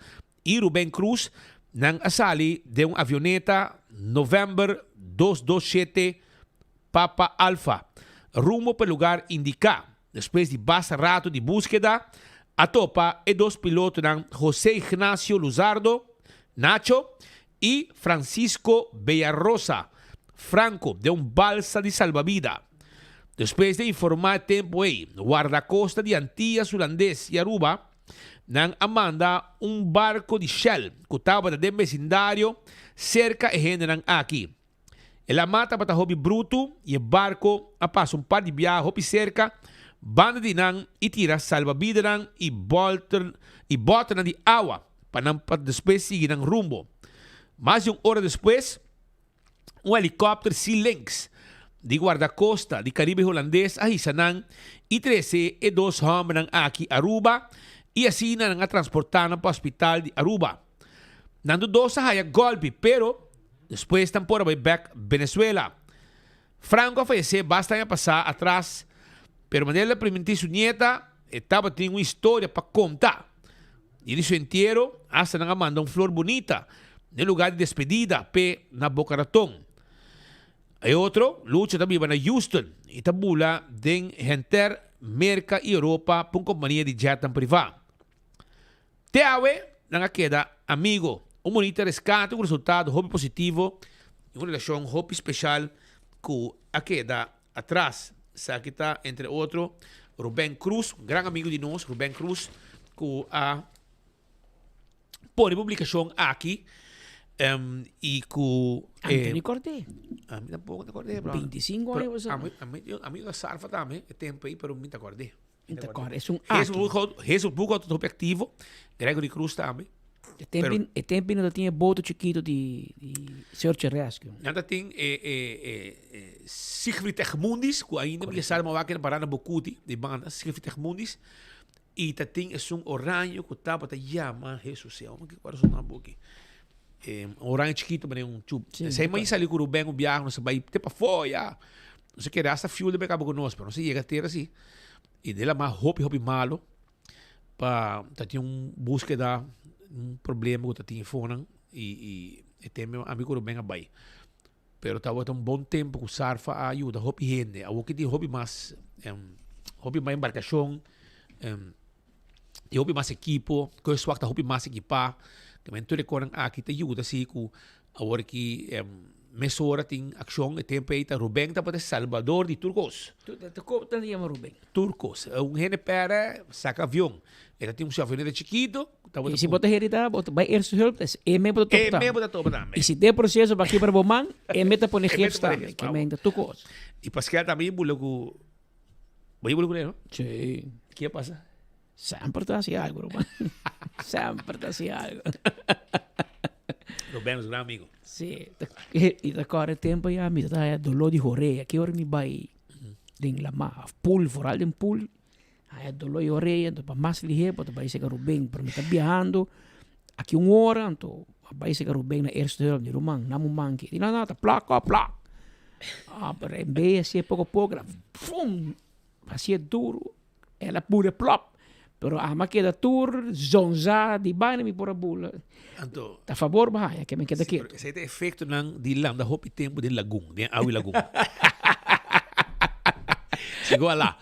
e Ruben Cruz, nang asali de avioneta November 227 Papa Alpha, rumo para o lugar indicado. Depois de bastante rato de búsqueda, a topa e dos pilotos José Ignacio Luzardo, Nacho, e Francisco Bellarrosa, Franco, de balsa de salvavidas. Depois de informar tempo aí, guarda-costa de Antillas Holandês e Aruba, manda barco de Shell que estava no vecindário cerca de gente aqui. Ela mata para hobby bruto e o barco passa par de viajes cerca, banda de e tira salvavidas e botan de água para depois seguir rumbo. Mais de uma hora depois, helicóptero Sea Lynx de guarda-costa de Caribe holandês a Hisanan e 13 e 2 homens aqui Aruba e assim a transportar para o hospital de Aruba. Nando dos a golpe, pero depois estão por back Venezuela. Franco faleceu bastante passar atrás Pero Manela permitiu su nieta, estaba tendo uma história para contar. E ele entero, hasta nga manda flor bonita, no lugar de despedida, na Boca Raton. Hay otro, lucha também na Houston, e tabula den Henter, Merca e Europa, por companhia de jet privado. Teawe, nga queda amigo, bonito rescate, resultado, hobby positivo, uma relação hobby especial, que a queda atrás, sabe que está, entre outros, Rubén Cruz, grande amigo de nós, Rubén Cruz, que a põe publicação aqui, e que... Anthony Corte. A mim tampoco te acordé, bro. 25 anos. A mim da Sarfa também, é tempo aí, pero me te acordé. Es un Facebook autoperspectivo, Gregory Cruz também. E tempo não tinha boto chiquito de Search and Rescue. Nada tem Siegfried Egmundis, que ainda me sabe uma vaca para na Bocuti, de banda, Siegfried Egmundis. E tem um oranho que estava chama Jesus céu, mas que para sonar boque. Oranho chiquito, mas chup. Sei mais ali com o bem o viagem, não se vai ter para fora. Não sei que era essa fio de becabo conosco, não sei chega a ter assim. E dela mais hopi malo para ter búsqueda problema que tinha fora e tem meu amigo bem abai. Pero estava um bom tempo que Sarfa ajuda hopi gente, a o que tem hopi mais embarcação, tem hopi mais equipo, que é suave hopi mais equipar, que me entendo que aqui te ajuda assim que agora que mesora tem ação e tempo aí tá Rubén tá para Salvador de Turcos. Tu como tá chama Rubén? Turcos, gente para saca avião. Ele tem avião chiquito. E se botar herida, vai Ershulp, é mesmo da top também. E se tem processo para aqui para Boman, é meta para Negef também, que me ainda Turcos. E Pascal também bulago. Vai bulago não? Sim. O que passa? Sempre tá assim algo, Rubén. Sempre tá assim algo. Rubén é um grande amigo. Sim. E agora tempo já me tá dolor de orelha, que hora me vai den la ma pool, vooral den pool. Aí dolor de orelha, então para mais ligeiro, para vai ser Rubén, para me tá viajando aqui hora, então vai ser Rubén na eerste hulp de Roman, na manque. E nada, placa. Pero em vez de pouco a pouco, fum, fazia duro, ela pura plop. Pero ama queda tour, zonza, di baina mi por a bula. Anto, a favor ba que me queda quieto. Esse é efeito ng di lang da hopi tempo de lagoon, de awi lagoon. Chegou lá.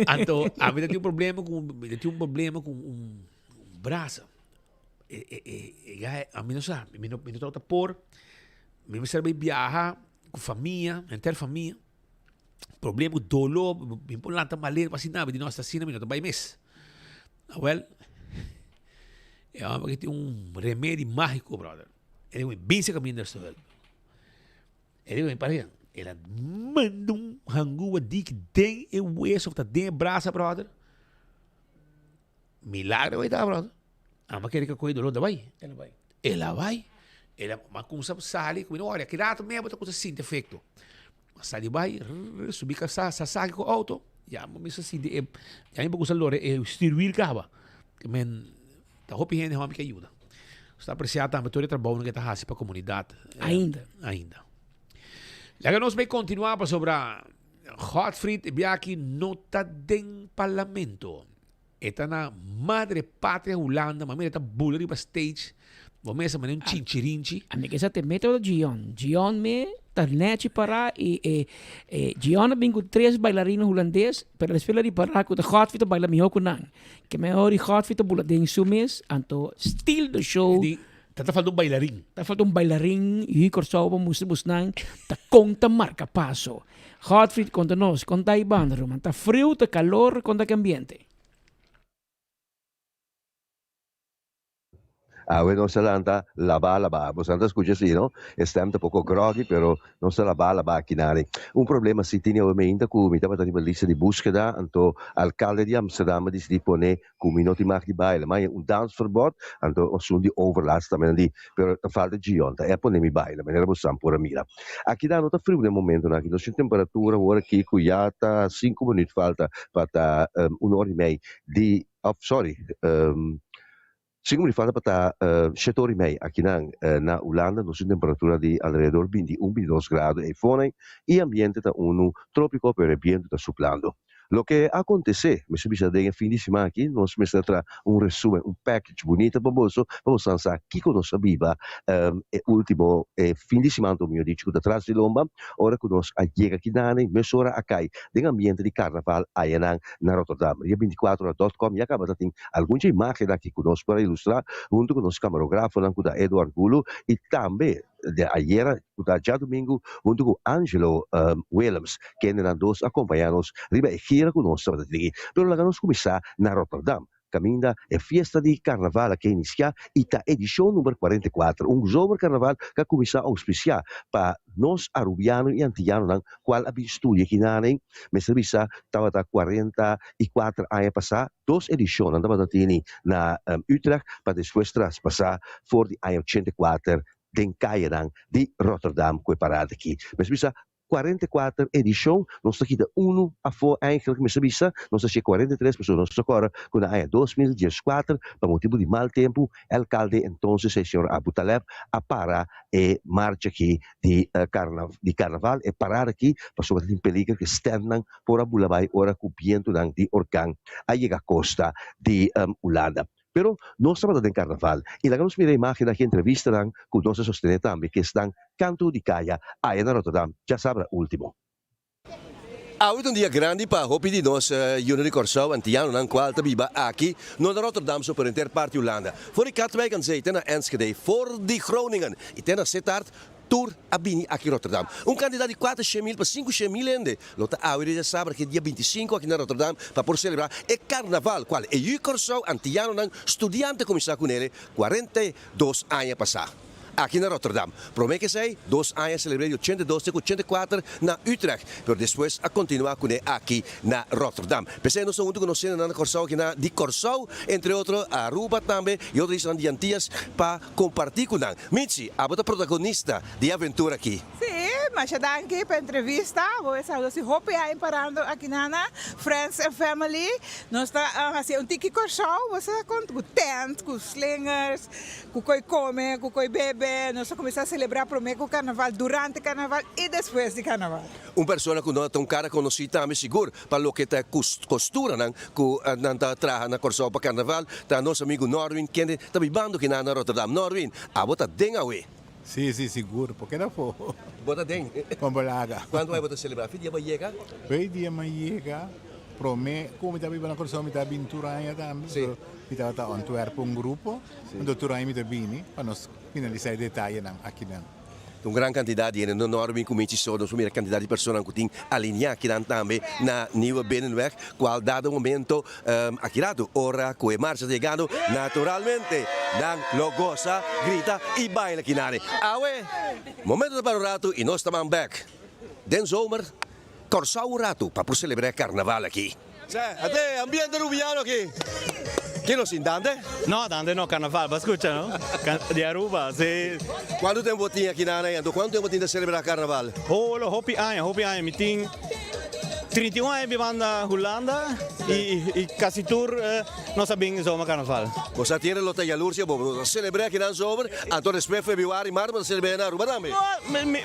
Anto, a mim tinha um problema com braço. A mim não sabe, me não tá por, me serve viajar com família, inteira família. Problema, dolor, me põe lá tá malheiro, assim nada, de nós assim, me não tá bem mês. Well, tem remédio mágico, brother. Ele é um binse caminho desse help. Ele é para ele manda hangua que tem e hueso que tem braço, brother. Milagre vai dar, brother. Ama querer que cuide do dolor vai. Ela vai. Ela mas com sabe sali, com olha, que rato mesmo tá com assim defeito. Mas sali vai, subir com sa com auto. Ja, maar misschien zie je, ja, je moet lore stuurwiel kaba. Men, tá hopi gente homem que ajuda. Está apreciado também todo o trabalho que está fazendo para a comunidade. Ainda. Lá nós vamos continuar para sobre Godfried Biaki nota den parlamento. Está na madre patria Holanda, mas está bulleri para stage. Vamos essa maneira chinchirinchi. A mim que essa te mete o Gion me tarnete para e Gion vem com 3 bailarinos holandeses, pero eles falam de para com o Godfried baila melhor com não. Que melhor o Godfried bula den sumes, anto stil do show. Tá falando bailarim. Tá falando bailarim e corso para músicos não. Tá conta marca passo. Godfried conta nós, conta aí banda, roman. Tá frio, tá calor, conta que ambiente. Non se l'anda lava, possiamo scucere sì, no? E stiamo un poco groghi, però non se lava chinare. Un problema si tiene ovviamente con mi stava una lista di búsqueda, anto alcalde di Amsterdam di pone come non ti mag di baile, ma un dansverbod, anto sono di overlast, di per falta gionta e pone mi baile, ma ne possiamo pure mira. Aqui dà nota frio nel momento, no? Aqui non c'è temperatura, ora che cuiata 5 minuti falta per un'ora e mezza di 5 minuti fa per 7 ore e mezza aqui na Holanda, nós temos temperatura de alrededor 21-22 graus e fora e ambiente da uno trópico per ambiente da soplando. Lo que acontece, me subisa de fin de semana aqui, nós me tra um resumo, um package bonito para vamos lançar aqui que nós viva último fim de semana do meu dicho da trás de lomba, ora que nós chega aqui na mesura acai, de ambiente de carnaval aí na Rotterdam. Dia 24.com, e acaba de ter algumas imagens aqui conosco para ilustrar, junto com o nosso camarógrafo, da Eduardo Gulo, e também de ayer, já domingo, junto com Angelo Williams, que eram dois acompanhados, riba e gira conosco para daqui. Pero lá nós começar na Rotterdam. Caminda é festa de carnaval que inicia e a edição número 44, zomer carnaval que começa a auspiciar para nós arubiano e antiano, qual a estúdio aqui na nem, me serviça estava a 44 anos passar, duas edições, andava a ter na Utrecht, para depois passar por de ano 84 den Caia de Rotterdam, que é parado aqui. Me serviça 44 edição, nós aqui de 1 a fora, eigenlijk, me sabia, nós aqui 43 pessoas, nós agora, quando é 2014, por motivo de mau tempo, o alcalde, então, o senhor Abu Taleb, a para e marcha aqui de carnaval, e parar aqui, para sobre o peligro que estendam por a Bulabai, ora com o viento de orcão, a chegar a costa de Holanda. Pero nós estamos em carnaval e lá vamos ver a imagem da entrevista com nossa sostenente também, que estão canto de caia aí na Rotterdam, já sabe, último. Hoje um dia grande para hopi de nós, Juni de Corsau, antiano, na qual viva aqui no Rotterdam, super parte Holanda. Voor ik had wij kan zeggen, na Enschede, voor die Groningen, e ten na Sittard, tour a Bini aqui em Rotterdam. Candidato de 400.000 para 500.000 ende. Lota Aure já sabe que dia 25 aqui na Rotterdam para por celebrar é carnaval, qual é o Corsau antiano nang estudante começar com ele 42 anos passar. Aqui na Rotterdam. Promete que sei, 2 anos celebrei 82 e 84 na Utrecht, pero depois a continuar com ele aqui na Rotterdam. Pensei nós junto com nós na Corsau aqui na de Corsau, entre outros Aruba também e outros diantias para compartilhar com nós. Mitzi, a protagonista de aventura aqui. Sim, mas já dá aqui para entrevista, vou saber se hope aí parando aqui na Friends and Family. Nós está assim um tiki Corsau, você conta com tent, com slingers, com coi come, com coi bebe. Nós começamos a celebrar o carnaval durante o carnaval e depois do carnaval. Pessoa que não tem cara conhecido também seguro para o que está costura que traja na Corsau para carnaval, tá nosso amigo Norwin que está vivendo aqui na Rotterdam. Norwin, a bota den awe. Sim, seguro, porque não foi. Bota den. Pambalaga. Quando vai botar celebrar? Que dia vai chegar? Vai dia vai chegar. Prome, como está vivendo na Corsau, me está vindo Turanha também. Sim. Me está a Antwerpen grupo, onde Turanha me está vindo, para nós finalizar detalhes aqui dentro. Uma grande quantidade de enorme comissão só, nós primeira quantidade de pessoas que tem alinhar aqui também na Nieuwe Binnenweg, qual dado momento aqui lado, hora que marcha chegando, naturalmente, dan logosa, grita e baila aqui na área. Awe, momento para o rato e nós estamos back. Den zomer, Corsau um rato para celebrar carnaval aqui. Até ambiente rubiano aqui. ¿Quién nos intende? No, Dante no, carnaval, ¿vas a escuchar, no? De Aruba, sí. ¿Cuánto tiempo tiene aquí, Nana? ¿Cuánto tiempo tiene de celebrar carnaval? Oh, los hopi años, mi tiene 31 anos vivendo na Holanda e quase tour nós sabemos zomer carnaval. Você tem a jaloezie, vamos celebrar aqui na zomer, então depois februário e março, vamos celebrar na Aruba também.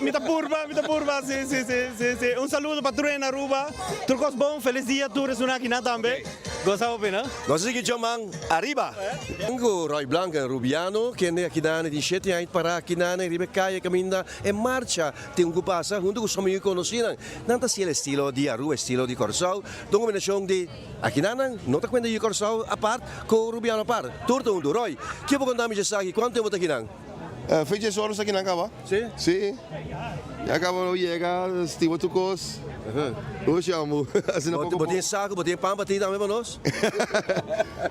Mita purba, sim. Saludo para todos na Aruba, turcos bom, feliz dia, todos aqui na também. Gostava bem, não? Nós aqui chamamos Arriba. Tenho Roy Blanca, Rubiano, que é aqui na 17 anos para aqui na Ribecaia, caminha em marcha, tem que passar junto com os amigos conhecidos. Não está o estilo de Aruba, estilo de Corsau, uma combinação de aqui na não está quando de Corsau a parte com Rubiano a parte. Turto um Roy. Que vou contar me já aqui, quanto tempo está aqui na? Fez horas aqui na acaba? Sim. Sim. Já acabou de chegar, estive tucos. Hoje amo. Assim não pouco. Botem saco, botem pão para ti também para nós.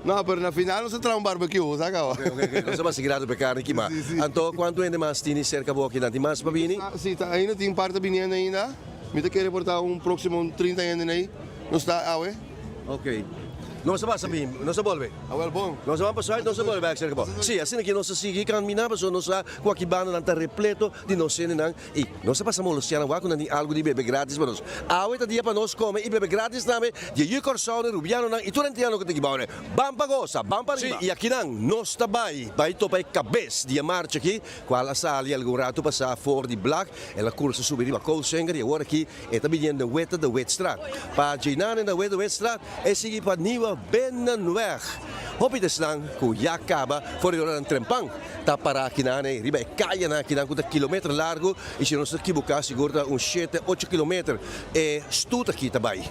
Não, mas na final não se traz barbecue, sabe? Ok. Nós vamos seguir para carne aqui, mas. Então, quanto ainda mais tem cerca boa aqui na mais para vir? Sim, ainda tem parte vindo ainda. Me quer reportar próximo 30 anos aí. Não está, Ok. Não se passa bem, não se volve. Well, bom. Não se vai passar, não se volve, vai ser bom. Sim, assim que não se sigue caminhando, mas não se com aqui banda não está repleto de não ser não. E não se passa muito Luciano lá quando tem algo de bebê grátis para nós. A outra dia para nós comer e bebê grátis também. De eu coração de Rubiano não e tu não tem algo que tem que baure. Bam para goza, bam para riba. E aqui não, nós está vai topai cabeça de marcha aqui, qual a sali algum rato passar for de black, ela cursa subir para Koolsenger e agora aqui é também de Wetstraat. Para Jinan na Wetstraat é seguir para Nieuwe Binnenweg. Hopi deslang ku yakaba for orang trempang ta para kinane riba kaya na kinan kuta kilometer largo e se nós aqui buka segura 7-8 kilometer e stuta kita bai.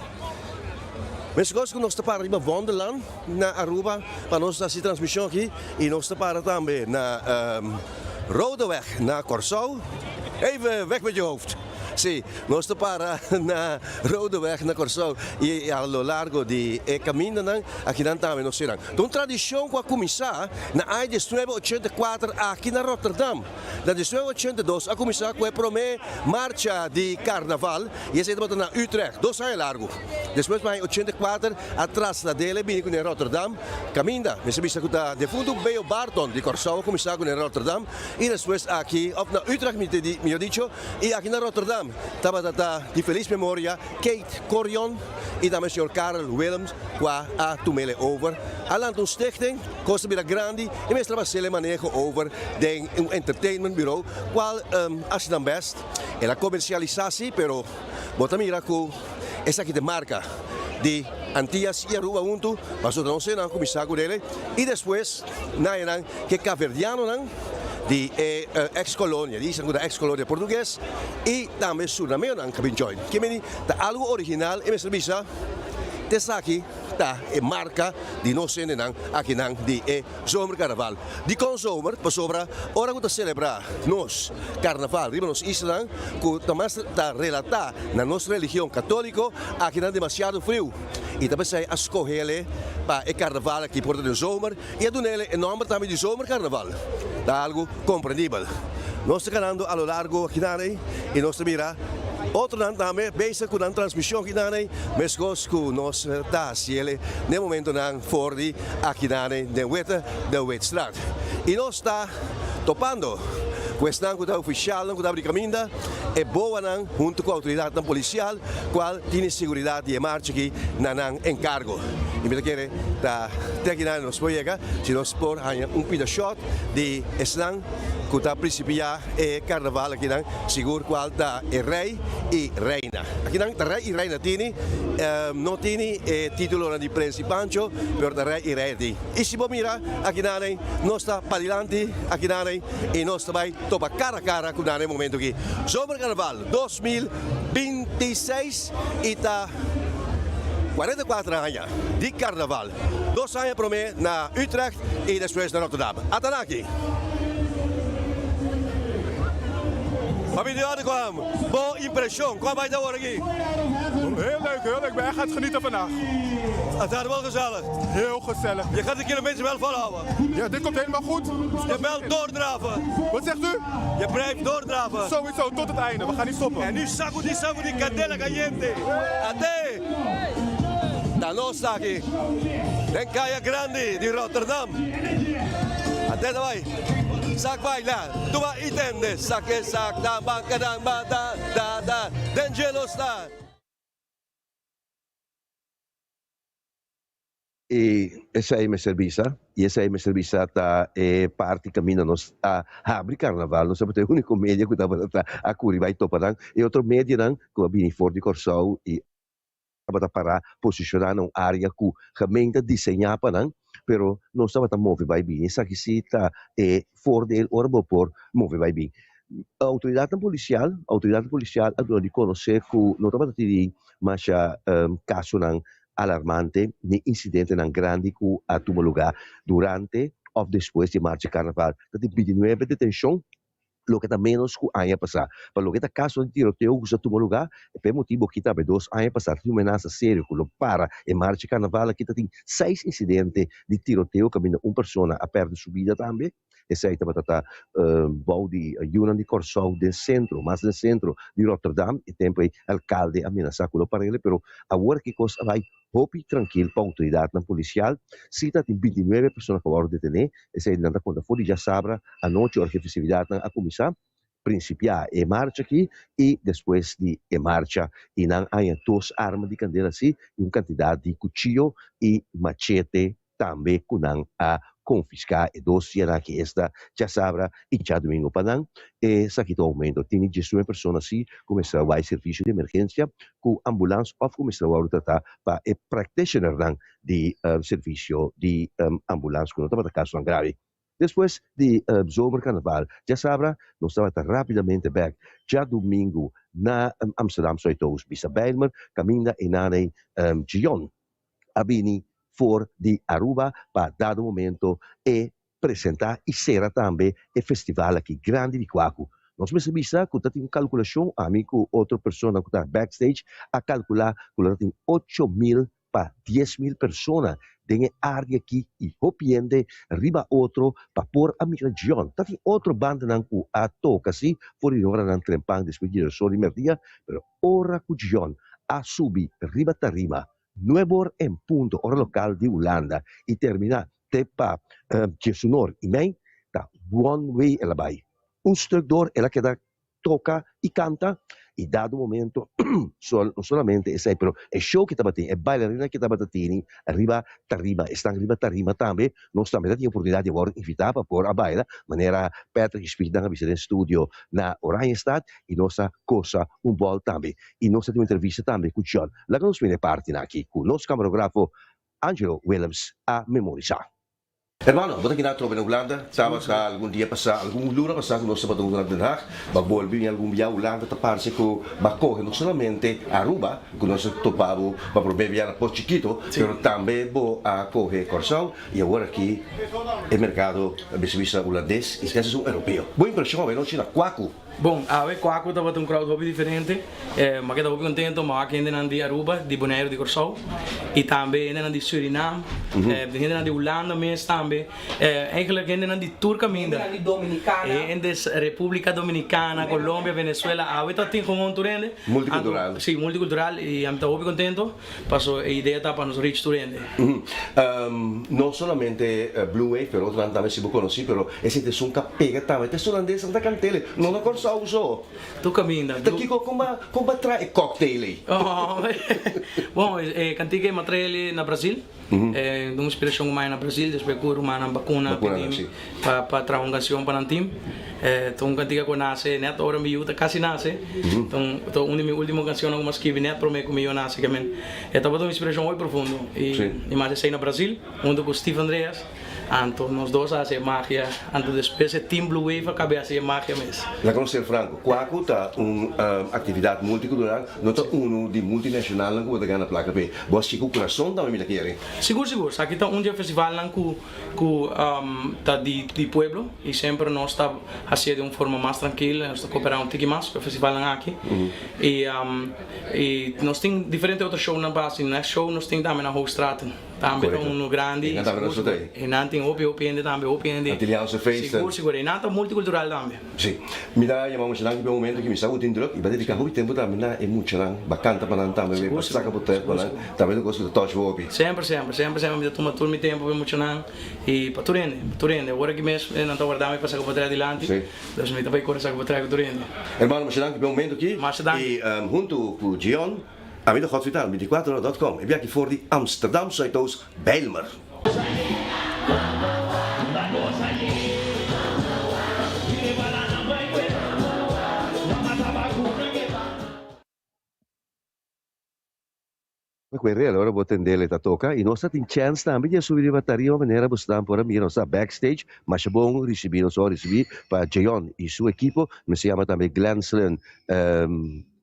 Mas gosto que nós está para riba Wonderland na Aruba para nós essa transmissão aqui e nós está para também na Rodeweg na Curaçao. Even weg met je hoofd. Sim, nós estamos para na Rodeweg na Curaçao e ao largo de caminho aqui não também nós serão. Então tradição com a começar na AI de 1984 aqui na Rotterdam. Na 1982 a começar com a primeira marcha de carnaval e esse é na Utrecht, 2 anos largo. Depois em 84 atrás da dele vim com Rotterdam, caminha, me sabia que tá de fundo Beo Barton de Curaçao começar com Rotterdam e depois aqui op na Utrecht me dicho e aqui na Rotterdam estava de feliz memória Kate Corion e também o senhor Karel Willems qua a Tumele over. Alant een stichting, Costa Bira Grandi, e meestal was ze manejo over de un entertainment bureau, qual as dan best, e la comercializatie, pero botamira ku esa que te marca de Antillas y Aruba junto, pasó de no sé, nan comisario dele, y después, nayan que caverdiano de ex-colonia, dicen que ex-colonia portugués, y también Suriname que join. Que me algo original, y me servisa, te saque, ta e marca de no sé, aqui de zomercarnaval. De con zomer, para sobra, ora que celebrar nos carnaval, riba nos Island, que também está relatar na nossa religião católica, aqui não demasiado frio. E também sai a escolher para o carnaval aqui por de zomer, e a donele em nome também de zomercarnaval. Dá algo compreendível. Nós estamos ganhando a lo largo aqui e nós mira. Outro ano também, bezig com a transmissão aqui mas gosto que nós está ciele no momento não fora aqui de Wetstraat. E nós está topando questão que oficial que está caminhando é boa junto com a autoridade policial, qual tem segurança de marcha aqui na encargo. E me quer da técnica nos pega, se nós por um pedaço de eslang que está principia é carnaval aqui seguro qual da é rei e reina. Aqui da rei e reina não tem título de príncipe Pancho, pero da rei e reina. E se você mira aqui nós está para diante aqui e nós também topa cara a cara com o momento aqui. Zomer Carnaval 2026 e está 44 anos de carnaval. 2 anos para mim na Utrecht e depois na Rotterdam. Até aqui. Familie kwam, boa impressão. Kom bij de horen hier. Heel leuk. Ik ben echt aan het genieten vandaag. Het is wel gezellig. Heel gezellig. Je gaat de kilometers wel volhouden. Ja, dit komt helemaal goed. Je blijft doordraven. Wat zegt u? Je blijft doordraven. Sowieso, tot het einde. We gaan niet stoppen. En nu saco die cadena caliente. Ate. Da nostra aqui. Den Caia Grande de Rotterdam. Até daí. Sak baila, tu vai entender, sak da banca da D'Angelo sta. E essa é minha serviço, e essa é minha serviço tá parte caminho nós a abrir carnaval, nós sabemos o único média que estava a curi vai topar e outro média que a bini for de Curaçao e para parar posicionar numa área que a gemeente desenhar para pero não estava a mover vai bem. Essa aqui se está fora do Orbopor, mover vai bem. A autoridade policial a de conhecer que não estava a ter mais caso alarmante, nem incidente grande que a tomar lugar durante ou depois de marcha carnaval. Tem 29 detenção, lo que também menos que anos passar. Para lo que está caso de tiroteio que já tomou lugar, é por motivo que está 2 anos passar, tem uma ameaça séria que lo para em marcha carnaval, aqui tem 6 incidentes de tiroteio, que uma pessoa a perde sua vida também. Esse aí estava bom de Yunan de Curaçao do centro, mas do centro de Rotterdam, e tem alcalde ameaçar com o para ele, pero agora que coisa vai hopi tranquilo para a autoridade policial. Cita tem 29 pessoas que foram detenidas. Essa é a conta foi já sabra a noite a festividade a começar. Principiar e marcha aqui e depois de marcha e não há duas armas de candela assim e uma quantidade de cuchillo e machete também que não a confiscar e dois dias que esta já sabra e já domingo para não e sa que aumento tem 19 pessoas assim começar a serviço de emergência com ambulância ou começar a tratar para e practitioner de serviço de ambulância que não está para caso grave. Depois de zomercarnaval, já sabra, nós estamos rapidamente back. Já domingo, na Amsterdam, Zuidoost, bisa Bijlmer, caminha e na Gion, abini for de Aruba, para dado momento, e apresentar e será também o festival aqui grande de Kwaku. Nós percebemos que tem uma calculação, amigo, outra pessoa que está backstage, a calcular que tem 8.000 para 10.000 pessoas tem área aqui e hopiende riba outro para pôr a migração. Tem outra banda que a toca assim, fora de hora não trempang despedir só de merdia, pero ora cujion a subir riba tarima, 9 horas em ponto, hora local de Holanda, e terminar te pa Jesunor e mim, tá one way ela vai. Um instructor ela que dá toca e canta e dado momento non solamente e sai però è show che tabati è ballerina che tabatini arriva tarima também nós também temos oportunidade de agora invitar para pôr a baila maneira Patrick Speed na visita em studio na Oranjestad e nossa cosa um bol também e nós temos entrevista também com John lá que nós viene parte aqui com o nosso camarógrafo Angelo Willems a memorizar. Hermano, buta kita trobe na Holanda, sama sa algum dia passa, algum luna passa com nossa patungula de Den Haag, bagbolbi em algum dia Holanda taparse com bacorre não somente Aruba, com nosso topavo para prover viajar por chiquito, pero também bo a correr Corsão e agora aqui é mercado bisbisa holandês, e esquece um europeu. Boa impressão, não tinha Kwaku. Bom, a ver Kwaku estava um crowd hobby diferente, mas que estava contento, mas aqui ainda de Aruba, de Bonaire de Corsão, e também ainda de Suriname, ainda de Holanda mesmo também, eigenlijk ainda de Turca ainda. De Dominicana. Ainda República Dominicana, Colômbia, Venezuela, a ver tem como um turende. Multicultural. Sim, multicultural e a mim estava contento, passou a ideia tá para nos rich turende. Não somente Blue Wave, pero outro também se conheci, pero esse te som pega também, te holandês anda cantele, não na Corsão uso. Tu caminha. Daqui como trai cocktail. Bom, cantiga matrele na Brasil. Uma inspiração mais na Brasil, depois com uma vacuna para trazer uma canção para o time. Então cantiga que nasce, net hora miúda quase nasce. Então uma das últimas canções que eu escrevi net para mim que eu nasce que men. Estava uma inspiração muito profunda e mais sei na Brasil, onde com Steve Andreas. Então nós dois fazemos magia, então depois o Team Blue Wave acaba fazendo magia mesmo. La conocer Franco, Kwaku tá atividade multicultural, não tá de multinacional que vai ganhar placa P. Boa chico coração também me querem. Seguro. Aqui está dia festival tá de pueblo e sempre nós está fazendo de uma forma mais tranquila, nós está cooperando um pouquinho mais com o festival aqui. E nós temos diferentes outros shows na base, na show nós temos também na Hoogstraat. Também um grande. E não tem opi ainda também, opi ainda. Italiaanse feesten. Seguro. E não tá multicultural também. Sim. Me dá chamamos lang pelo momento que me saiu de druk, e vai dedicar muito tempo também na é muito lang, bacana para não também, para sacar por tempo, né? Também gosto de touch opi. Sempre me toma todo meu tempo muito lang e para turende. Agora que mesmo não tá guardando para sacar por trás adiante. Então me também corre sacar por trás com turende. Hermano, mas lang pelo momento aqui. E junto com Gion Amido Godvital, 24horas.com. E vi aqui voor die Amsterdam Zuidoost Bijlmer. Quelle allora vou atender le toca e nós tem chance também de subir a tarima maneira bastante para mim nós backstage mas é bom receber para Jeon e sua equipe me chama também Glanslen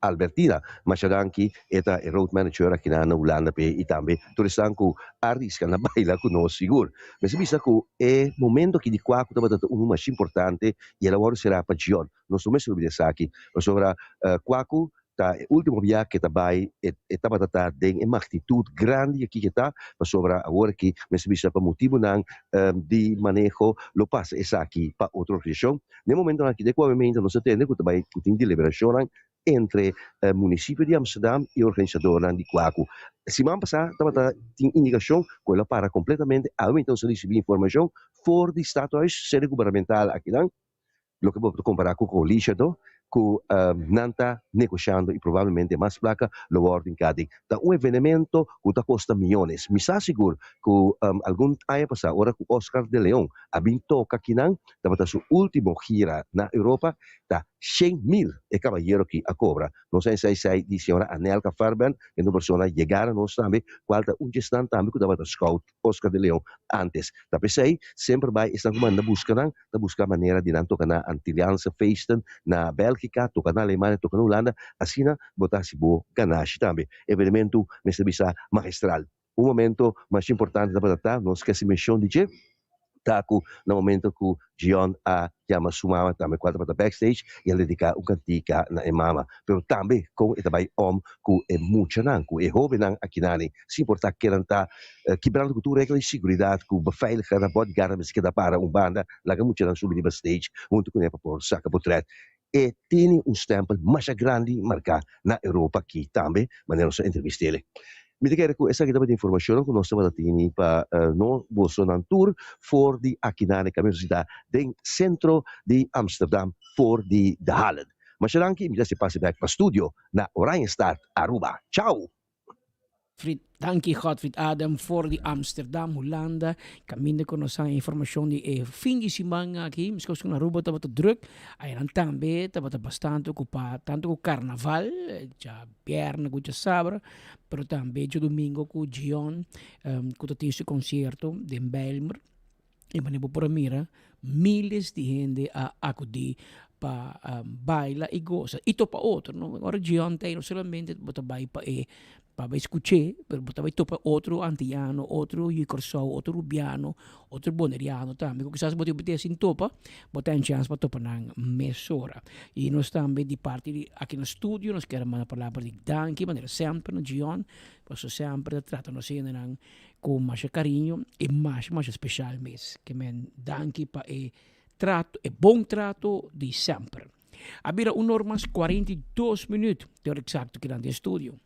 Albertina, mas anche è il road manager aqui na Holanda e também todos que arriscam na baila conosco seguro. Mas se bisa que é momento que de qua que estava um mais importante e ela agora será para John. Nós somos sobre isso aqui. Sobre Kwaku tá último viagem que também estava tem uma atitude grande aqui que tá sobre agora que mas bisa para motivo não de manejo lo passa essa aqui para outra região. No momento aqui de qua momento nós temos que também tem deliberação entre município de Amsterdam e organizador de Kwaku. Semana passada, tinha indicação que ela para completamente, então se recebeu informação for de stadhuis, sede governamental aqui, lo que vou comparar com o lixado, que nanta negociando e provavelmente mais placa lo ordem cada. Tá evento que custa milhões. Me está seguro que algum ano passado, ora que Oscar de Leon abintou aqui estava sua última gira na Europa, tá 100.000 cavalheiro que a cobra. Não sei se sai de senhora Anelka Farben, que uma pessoa chegar a nós também, qual um gestante também que estava scout Oscar de Leon antes. Tá pensei, sempre vai estar comanda busca maneira de não tocar na Antilliaanse feesten, na Bélgica, tocar na Alemanha, tocar na Holanda, assim botar se boa ganache também. Evento, nesta visa magistral. Momento mais importante da batata, não esquece menção de que taco no momento que John chama sumava também quatro para backstage e ele dedica cantica na mama, pero também com e também que é muito que é jovem aqui nani, se importa que tá quebrando cultura regras de segurança, que beveiliger na bodyguard mas que dá para banda, lá que muito subir de backstage, junto com ele para saca portrait. E tem stempel mais grande marca na Europa aqui também, maneira de entrevistar ele. Mi dica que essa kita de informação que nós estamos tendo para no bolso na tour for de aqui na universidade do centro de Amsterdam for de Holland. Mas será que me já se passe back para studio na Oranjestad, Aruba. Ciao. Dankie Godfried Adam voor die Amsterdam, Hollanda. Caminho com nossa informação de fim de semana aqui. Misschien na Aruba estava druk. Aí também estava bastante ocupado, tanto com o carnaval, já perna com o sábado, pero também já domingo com o Gion, com o esse concerto de Belmer. E manebo por mira, milhares de gente a acudir para bailar e goza. E para outro, não? Agora Gion tem não somente para bailar para escutar, pero também topa outro antiano, outro Icorsou, outro Rubiano, outro Boneriano também. Porque se você botar assim topa, botar chance para topa na mesora. E nós também de parte aqui no estúdio, nós queremos uma palavra de danke, maneira sempre no Gion, posso sempre tratar nós com mais carinho e mais especial mesmo. Que men danke para trato, bom trato de sempre. Abira 1h 42 minutos, ter exato aqui no estúdio.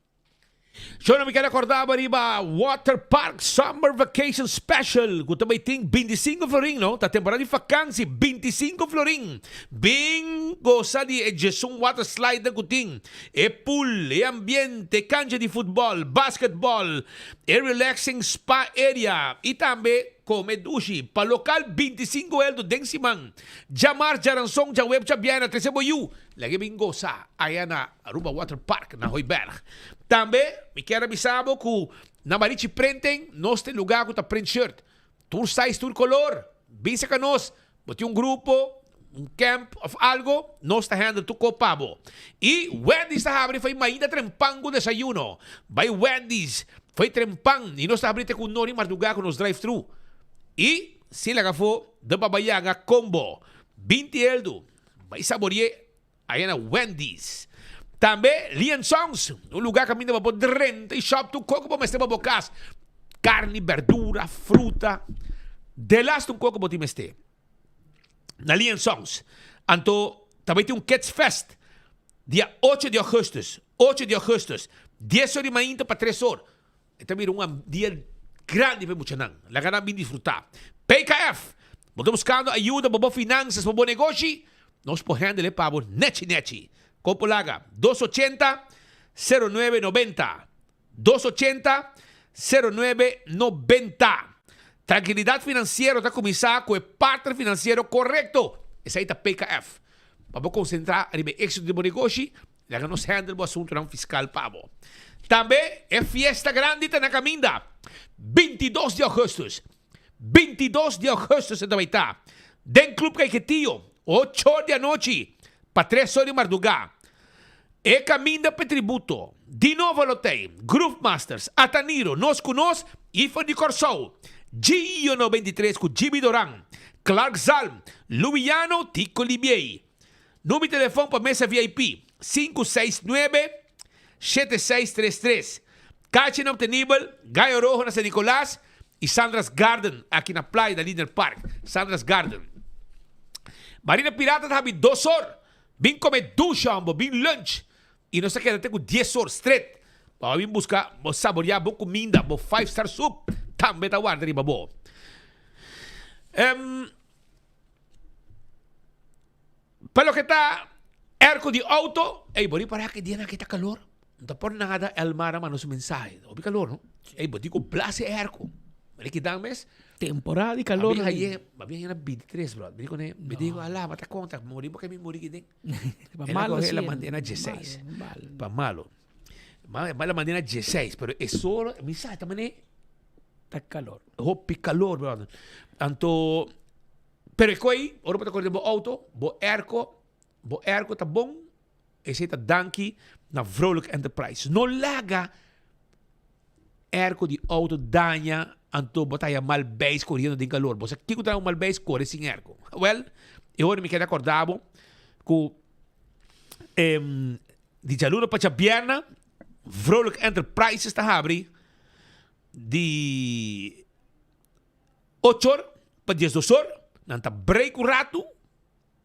Eu não me quero acordar, Bariba. Water Park Summer Vacation Special. Kung também tem 25 florin, no? Ta temporada de vacância, 25 florin. Bem goza de Jason Water Slide na kuting. E pool, e ambiente, cancha de futebol, basketball, e relaxing spa area. E também come dushi, pa local 25 eldo deng simang. Jamar jaransong ja web chabiana treseboyu. Lagi bingo sa ayana Aruba Water Park na Hoiberg. Também me quero avisar que na Marichi Prenten nós tem lugar com a print shirt. Tour size, tour color. Bisa ka nós. Boti grupo, camp of algo, nós está handle tu copabo. E Wendy's está abrindo foi mainda trempango desayuno. Vai Wendy's, foi trempang. E nós está abrindo com noni mas lugar com nos drive-thru. E se laga for da babayaga combo 20 eldo vai saborear aí na Wendy's. Também Lian Songs, um lugar que a minha vai renta e shop tu coco para mestre babocas, carne, verdura, fruta. De last um coco para ti mestre. Na Lian Songs, anto também tem Cats Fest dia 8 de agosto, 10 horas de manhã para 3 horas. É também dia grande para muita não. Lá que bem desfrutar. PKF, estamos buscando ajuda para finanças, para negócio. Nós podemos handle para neti. Copolaga 280-0990. 280-0990. Tranquilidade financeira está começar com o partner financeiro correto. Essa aí está PKF. Para concentrar no êxito do negócio, lá que nós handle o assunto não fiscal pavo. Também é fiesta grande está na caminda. 22 de agosto. 22 de agosto se vai estar. Den Club Caiquetillo, 8 da noite, para 3 horas de madrugada. E caminda para tributo. De novo lo tem. Groove Masters, Ataniro, Nós com Nós, Ifo de Corsou. Gio 93 com Jimmy Doran. Clark Zalm, Luiano, Tico Libiei. Número de telefone para mesa VIP, 569-7633. Caixa inobtenível, Gaio Rojo na San Nicolás e Sandra's Garden, aqui na praia da Linder Park. Sandra's Garden. Marina Pirata está 2 horas. Vim comer ducha, vim lunch. E nós queremos ter 10 horas straight. Para vir buscar, vou saborear boa comida, boa 5-star soup. Também tá guarda riba boa. Para que está airco de auto, bori para que dia na kita calor. Não por nada el mara manos mensaje. Obi calor, no? Bodi ko blase airco. Mali kita mes temporada de calor. Mabia na 23, bro. Bidi ko ala, mata conta, mori mo kami mori giding. Malo la mandena 16. Pa malo. Mala mandena 16, pero es solo mensaje tamane ta calor. Hopi calor, bro. Anto pero koi, ora pata corre bo auto, bo airco ta bom. Ese ta danki na Vrolijk Enterprise. No laga airco di auto daña anto botaya mal base correndo de calor. Você que contra um mal base corre sem airco. Well, eu me quero acordado com di Jaluna Pachabiana Vrolijk Enterprise está abri di 8 horas para 10 horas. Nanta break o rato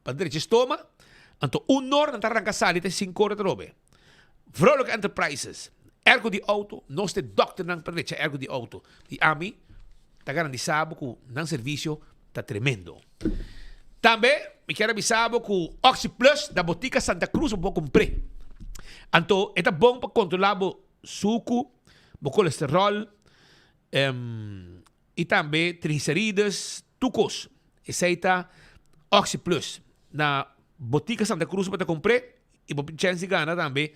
para direito estoma. Anto 1 hora nanta arranca salita 5 horas trobe. Vrolijk Enterprises. Ergo di auto, non ste doctor nang perdice ergo di auto. Di ami, tagaran di sabo ku nang servicio ta tremendo. Tambe, mi quero bisabo ku Oxy Plus da Botica Santa Cruz bo compre. Anto eta bom pa controlar bo suco, bo colesterol, e tambe triglicérides, tucos. Essa Oxy Plus na Botica Santa Cruz para compre e bo chance gana tambe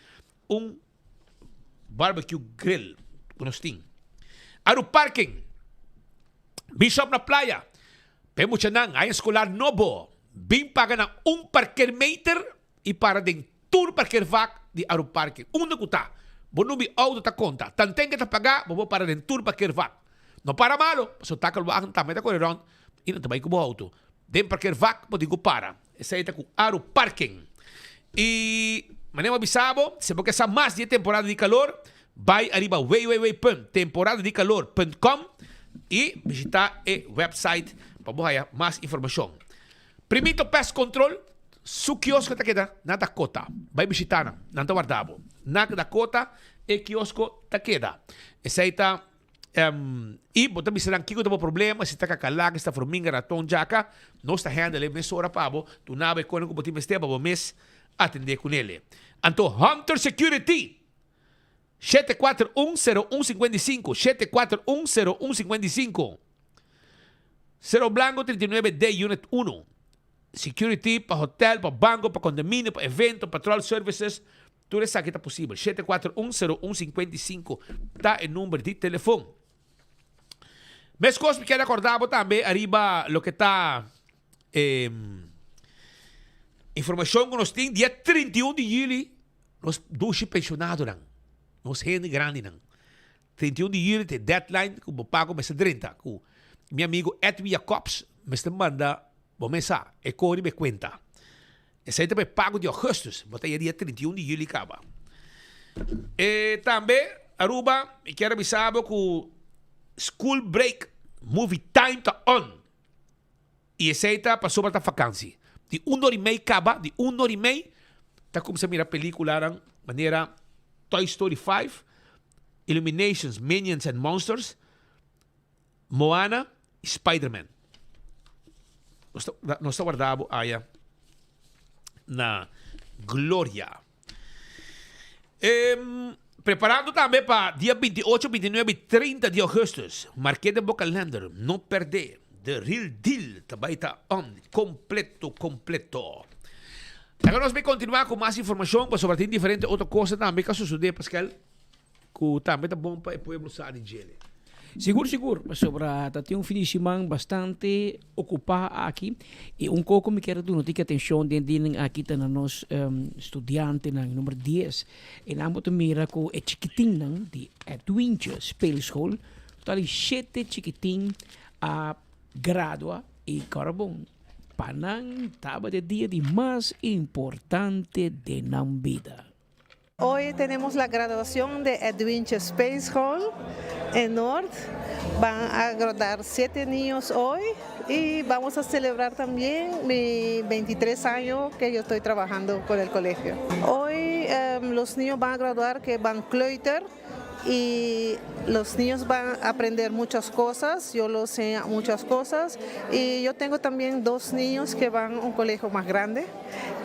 barbecue grill com os ting. Aro parking. Bishop na playa. Pemo siya nang ay escolar nobo. Bim paga na parker meter e para den tour parker vac di aro parking. Na kuta. Bonubi auto ta conta. Tanteng ka ta paga, bobo para den tour parker vac. No para malo. So takal wa ang tamay ta ko ron. Ina tabay ko bo auto. Den parker vac po di ko para. Esa ita ko aro parking. E manema bisabo, se porque essa mais de temporada de calor, vai arriba temporadadecalor.com e visitar o website para buscar mais informação. Primito Pest Control, su kiosco ta queda na Dakota. Vai visitar na guardabo. Na Dakota e kiosco ta queda. Essa ita e botar bisarang kiko ta problema, se ta kakala, esta formiga raton jaka, nós ta handle mesora pabo, tu nabe kono ko botim este pabo mes atender com ele. Anto Hunter Security 741-0155 741-0155 Cerro Blanco 39D Unit 1 Security para hotel, para banco, para condomínio, para evento, patrol services. Tudo isso aqui está possível. 741-0155 está o número de telefone. Mas coisas que quero acordar também arriba lo que está informação que nós temos, dia 31 de julho, nós dois pensionados, nós gente grande. 31 de julho, tem deadline, que eu pago mês 30. Meu amigo Edwin Jacobs, me manda uma mensagem, e corre me conta. Esse aí também pago de agosto, botei dia 31 de julho, acaba. E também, Aruba, eu quero avisar que o School Break Movie Time está on. E esse aí está passou para a vacância. De 1 hora e meia acaba, de 1 hora e meia, tá como se mira a película de maneira Toy Story 5, Illuminations, Minions and Monsters, Moana e Spider-Man. Nós está guardado aí na Glória. Preparando também para dia 28, 29 e 30 de agosto. Marquei de calendar, não perder. The Real Deal também está on, completo. Agora nós vamos continuar com mais informação sobre diferente outra coisa também que sucede, Pascal, que também está bom para o povo sair de gelo. Seguro. Sobre tem fim de semana bastante ocupado aqui. E pouco me quero dar atenção de aqui na nós estudante na número 10. E nós vamos mirar com o chiquitinho de Adventure Speelschool. Então, 7 chiquitinhos a gradua y carbón. Panang estaba de día de más importante de la vida. Hoy tenemos la graduación de Adventure Space Hall en North. Van a graduar 7 niños hoy y vamos a celebrar también mis 23 años que yo estoy trabajando con el colegio. Hoy los niños van a graduar que van kleuter y los niños van a aprender muchas cosas, yo los sé muchas cosas y yo tengo también 2 niños que van a un colegio más grande,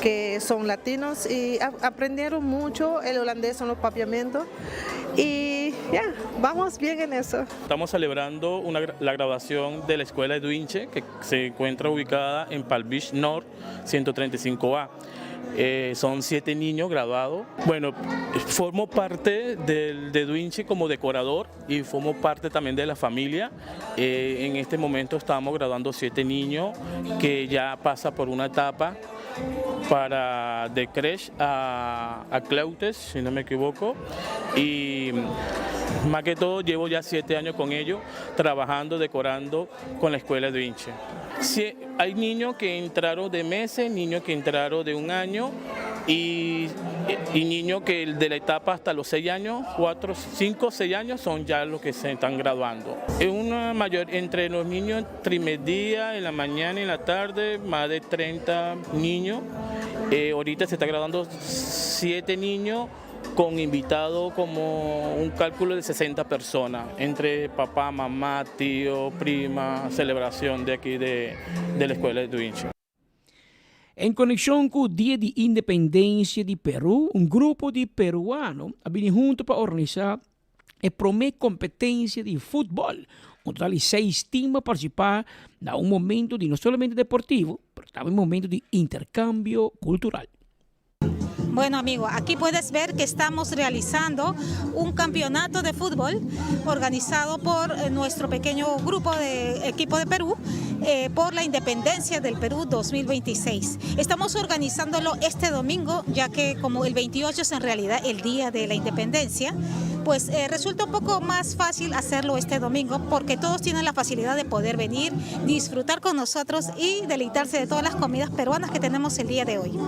que son latinos y aprendieron mucho el holandés en los papiamentos y ya, vamos bien en eso. Estamos celebrando la graduación de la escuela de Duinche, que se encuentra ubicada en Palm Beach North 135A. Son 7 niños graduados. Bueno, formo parte de Duinche como decorador y formo parte también de la familia. En este momento estamos graduando 7 niños que ya pasa por una etapa de creche a Cleutes, si no me equivoco, y más que todo llevo ya 7 años con ellos trabajando, decorando con la escuela de Duinche. Sí, hay niños que entraron de meses, niños que entraron de 1 año y niños que de la etapa hasta los 6 años, 4, 5, 6 años son ya los que se están graduando. Es una mayor, entre los niños trimesdía, en la mañana y en la tarde, más de 30 niños. Ahorita se está graduando 7 niños con invitados como un cálculo de 60 personas, entre papá, mamá, tío, prima, celebración de aquí de la escuela de Duinche. Em conexão com o Dia de Independência de Peru, um grupo de peruanos ha vindo junto para organizar a primeira competência de futebol. Um total de 6 times participar em momento de não somente deportivo, mas também um momento de intercâmbio cultural. Bueno amigos, aquí puedes ver que estamos realizando un campeonato de fútbol organizado por nuestro pequeño grupo de equipo de Perú por la independencia del Perú 2026. Estamos organizándolo este domingo, ya que como el 28 es en realidad el día de la independencia, pues resulta un poco más fácil hacerlo este domingo porque todos tienen la facilidad de poder venir, disfrutar con nosotros y deleitarse de todas las comidas peruanas que tenemos el día de hoy.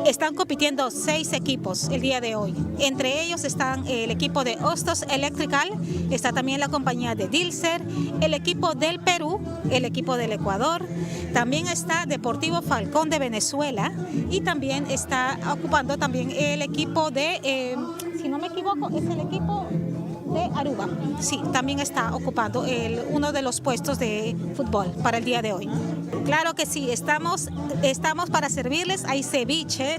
Están compitiendo 6 equipos el día de hoy. Entre ellos están el equipo de Hostos Electrical, está también la compañía de Dilser, el equipo del Perú, el equipo del Ecuador, también está Deportivo Falcón de Venezuela y también está ocupando también el equipo de, si no me equivoco, es el equipo de Aruba. Sí, también está ocupando uno de los puestos de fútbol para el día de hoy. Claro que sí, estamos para servirles. Hay ceviche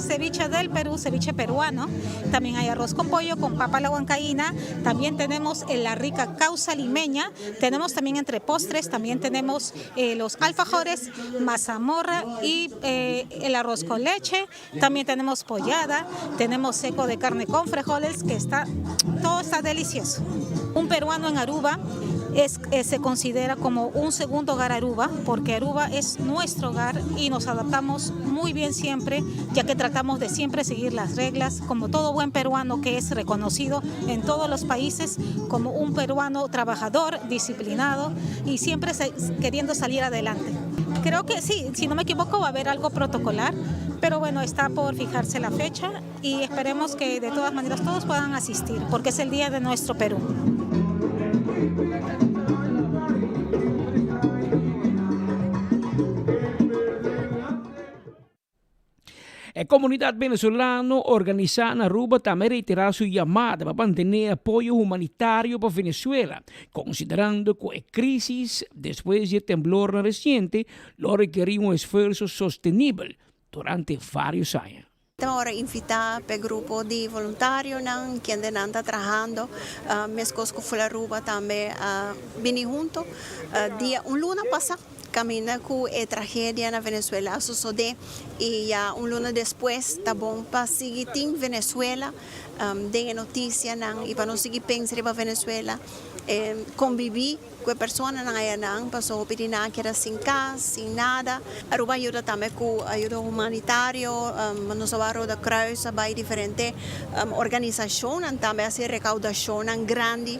del Perú, ceviche peruano. También hay arroz con pollo, con papa a la huancaína. También tenemos la rica causa limeña. Tenemos también entre postres, también tenemos los alfajores, mazamorra y el arroz con leche. También tenemos pollada, tenemos seco de carne con frijoles, que todo está delicioso. Un peruano en Aruba se considera como un segundo hogar Aruba, porque Aruba es nuestro hogar y nos adaptamos muy bien siempre, ya que tratamos de siempre seguir las reglas, como todo buen peruano que es reconocido en todos los países como un peruano trabajador, disciplinado y siempre queriendo salir adelante. Creo que sí, si no me equivoco va a haber algo protocolar, pero bueno, está por fijarse la fecha y esperemos que de todas maneras todos puedan asistir, porque es el día de nuestro Perú. A comunidade venezolana organizada na Aruba também reiterar sua chamada para manter apoio humanitário para Venezuela, considerando que a crise depois do temblor recente lo requeriu um esforço sostenível durante vários anos. Ora invitar para grupo de voluntário que andam trabalhando, meus colegas da Aruba também vêm junto. Dia luna passado camina com a tragédia na Venezuela sucedeu e já luna depois tá bom para seguir em Venezuela, dar notícia e para não seguir pensar para Venezuela, conviver com a pessoa na área passou pedir que era sem casa, sem nada. Aruba ajuda também com ajuda humanitária, nos barro da Cruz, vai diferente organização também assim recaudação grande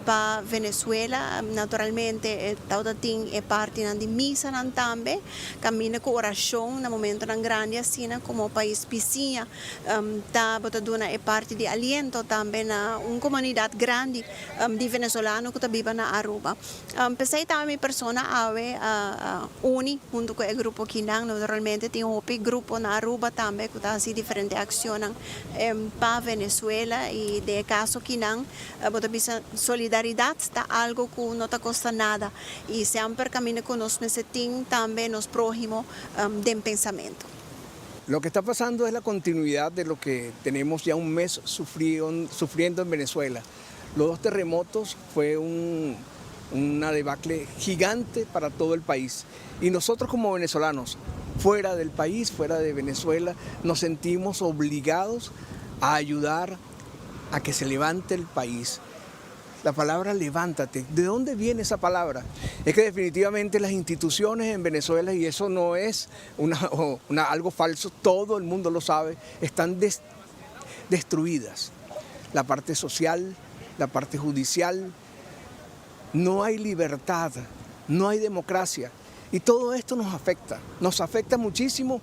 para Venezuela. Naturalmente, toda tem é parte de missa também, caminha com oração no momento grande assim como o país vizinho, tá botando é parte de aliento também na comunidade grande de venezuelanos que vivem na Aruba. Aruba. Empecé también mi persona a uni junto con el grupo Kinang. Normalmente tengo un grupo na Aruba también que así diferente accionan para Venezuela y de caso Kinang, solidaridad está algo que no te cuesta nada y siempre camina con nos necesitan también los prójimos de pensamiento. Lo que está pasando es la continuidad de lo que tenemos ya un mes sufriendo en Venezuela. Los 2 terremotos fue una debacle gigante para todo el país. Y nosotros como venezolanos, fuera del país, fuera de Venezuela, nos sentimos obligados a ayudar a que se levante el país. La palabra levántate, ¿de dónde viene esa palabra? Es que definitivamente las instituciones en Venezuela, y eso no es algo falso, todo el mundo lo sabe, están destruidas. La parte social, la parte judicial, no hay libertad, no hay democracia. Y todo esto nos afecta muchísimo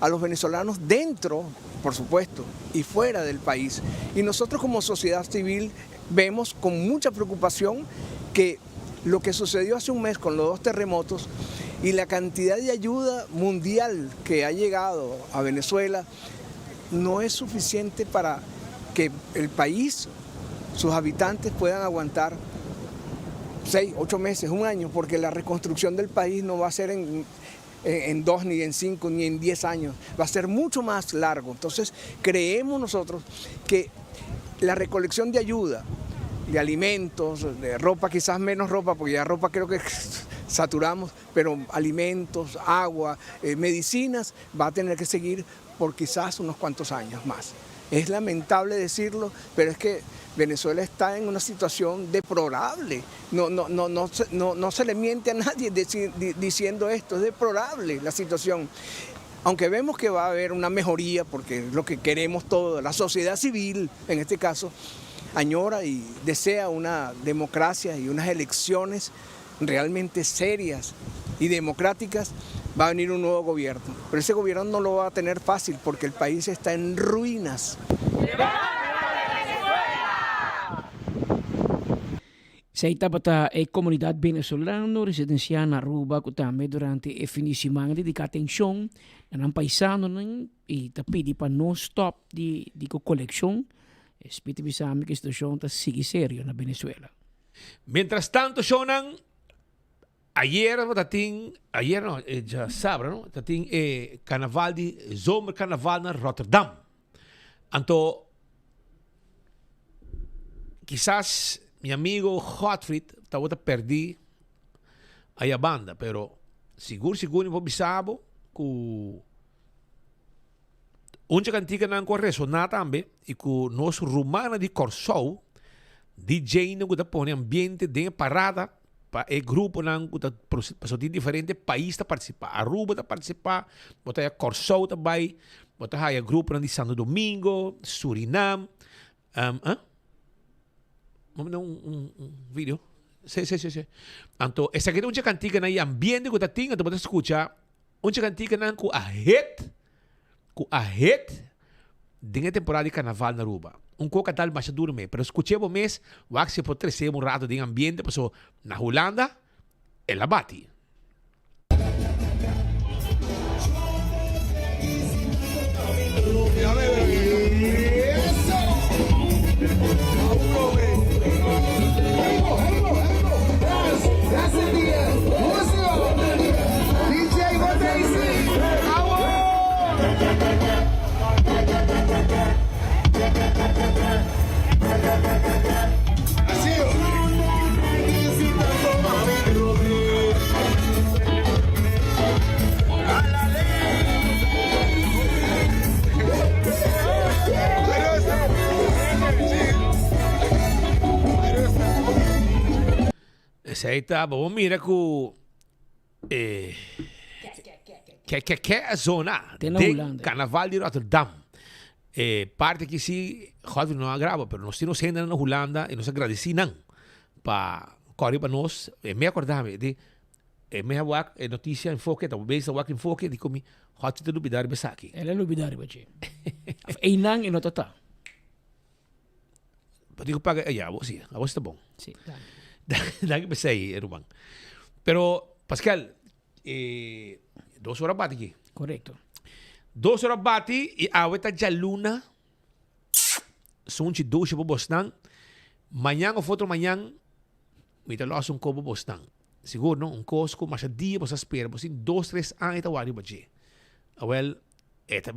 a los venezolanos dentro, por supuesto, y fuera del país. Y nosotros como sociedad civil vemos con mucha preocupación que lo que sucedió hace un mes con los 2 terremotos y la cantidad de ayuda mundial que ha llegado a Venezuela no es suficiente para que el país, sus habitantes puedan aguantar 6, 8 meses, un año, porque la reconstrucción del país no va a ser en 2, ni en 5, ni en 10 años, va a ser mucho más largo. Entonces creemos nosotros que la recolección de ayuda, de alimentos, de ropa, quizás menos ropa, porque ya ropa creo que saturamos, pero alimentos, agua, medicinas, va a tener que seguir por quizás unos cuantos años más. Es lamentable decirlo, pero es que Venezuela está en una situación deplorable. No se le miente a nadie diciendo esto, es deplorable la situación. Aunque vemos que va a haber una mejoría, porque es lo que queremos todos, la sociedad civil, en este caso, añora y desea una democracia y unas elecciones realmente serias y democráticas, va a venir un nuevo gobierno. Pero ese gobierno no lo va a tener fácil porque el país está en ruinas. Sa itapata a comunidad venezolano residencial na Aruba kutame durante e finissement di atenção ng paisano ng itapidi pa non-stop di collection espiti bisami que situação ta sige serio na Venezuela. Mientras tanto, Shonan, ayer sábado, no? Tating carnaval di zomercarnaval na Rotterdam. Anto, quizás mi amigo Hotfried estaba perdi a banda, pero seguro não bisabo que onde cantiga não ressonar também e que nós rumana de Corsou DJ não que põe ambiente de parada para o grupo não que passou de diferentes países participar, Aruba participar, botar a Corsou também, botar a grupo de Santo Domingo, Suriname, vamos dar um vídeo. Sim. Então, essa aqui é uma cantiga na ambiente que tem, então você escuta uma cantiga na com a hit de temporada de carnaval na Aruba. Coca tal mais dorme, pero escuchemos mês, o que se pode trazer rato de ambiente, passou na Holanda, ela bate. Essa aí tá bom, mira que é a zona de carnaval de Rotterdam. Parte que sim, Rodrigo não agrava, mas nós temos ainda na Holanda e nós agradecemos para correr para nós. Me acordava de me awak notícia enfoque, talvez awak enfoque de como Rodrigo lubidar besaki. Ela lubidar bache. Einang e notata. Digo paga, a você está bom. Sim. Dagi pa say, Rubang. Pero, Pascal, 2 horas bati ki. Correcto. 2 horas bati, e awet a jaluna, sunchi 2 po bosnang, manhã ou outro manhã, me talo asung ko po bosnang. Siguro, no? Cosco, mas a dia po sa espera, po sin 2-3 ang itawari ba dje. Well, eta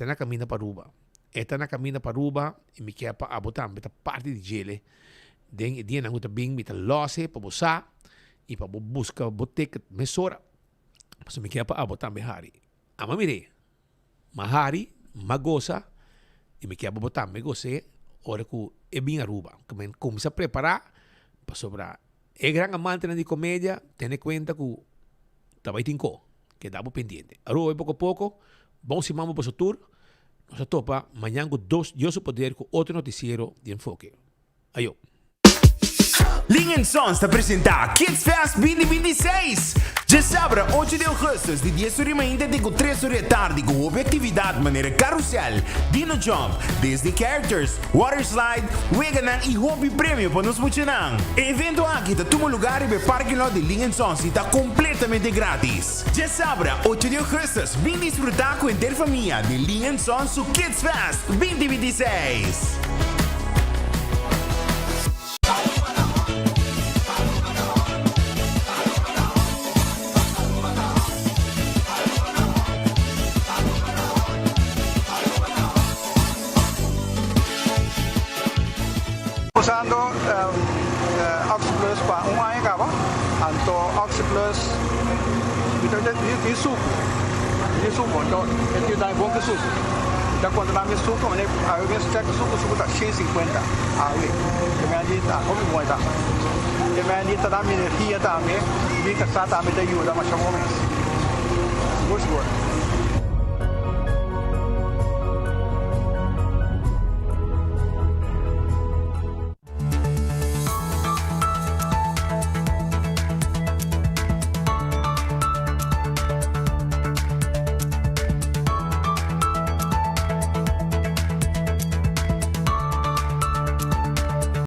na kami na paruba. Eta na kami na paruba, e mi kaya pa abotam, beta parte di jele. Den, dia nang utabing, mi talose, pabusa, e pabubusca botek at mesora. Paso mi kaya pa abotam, behari. Ama mire, mahari, magosa, e mi kaya pa abotam, megose, ora ku ebing aruba. Kung sa prepara, pasobra. E gran amante na di comedia, tiene cuenta que tabaitin ko, que dabo pendiente. Aruba poco a poco, vamos si mamo por su tour, nos topa, mañana con 2, yo su poder con otro noticiero de enfoque. Ayo. Linha Sons te apresenta Kids Fest 2026. Já sabe, 8 de agosto, de 10 horas da manhã até 3 horas da tarde, com atividade maneira carrossel, dino jump, Disney characters, water slide, weganang e hobby prêmio para nos funcionar. O evento aqui está todo lugar e o parque lot de Linha Sons está completamente grátis. Já sabe, 8 de agosto, vem desfrutar com a interfamília de Linha Sons o Kids Fest 2026. Usando Oxyplus para un año acaba, anto Oxyplus itu suco, então ele dá bom que suco. Então quando dá suco, né, a eu vejo que suco tá 150 aí. Que me adita, como bom tá. Que me adita dá energia também, e que está também te ajuda mais ou menos. Gosto.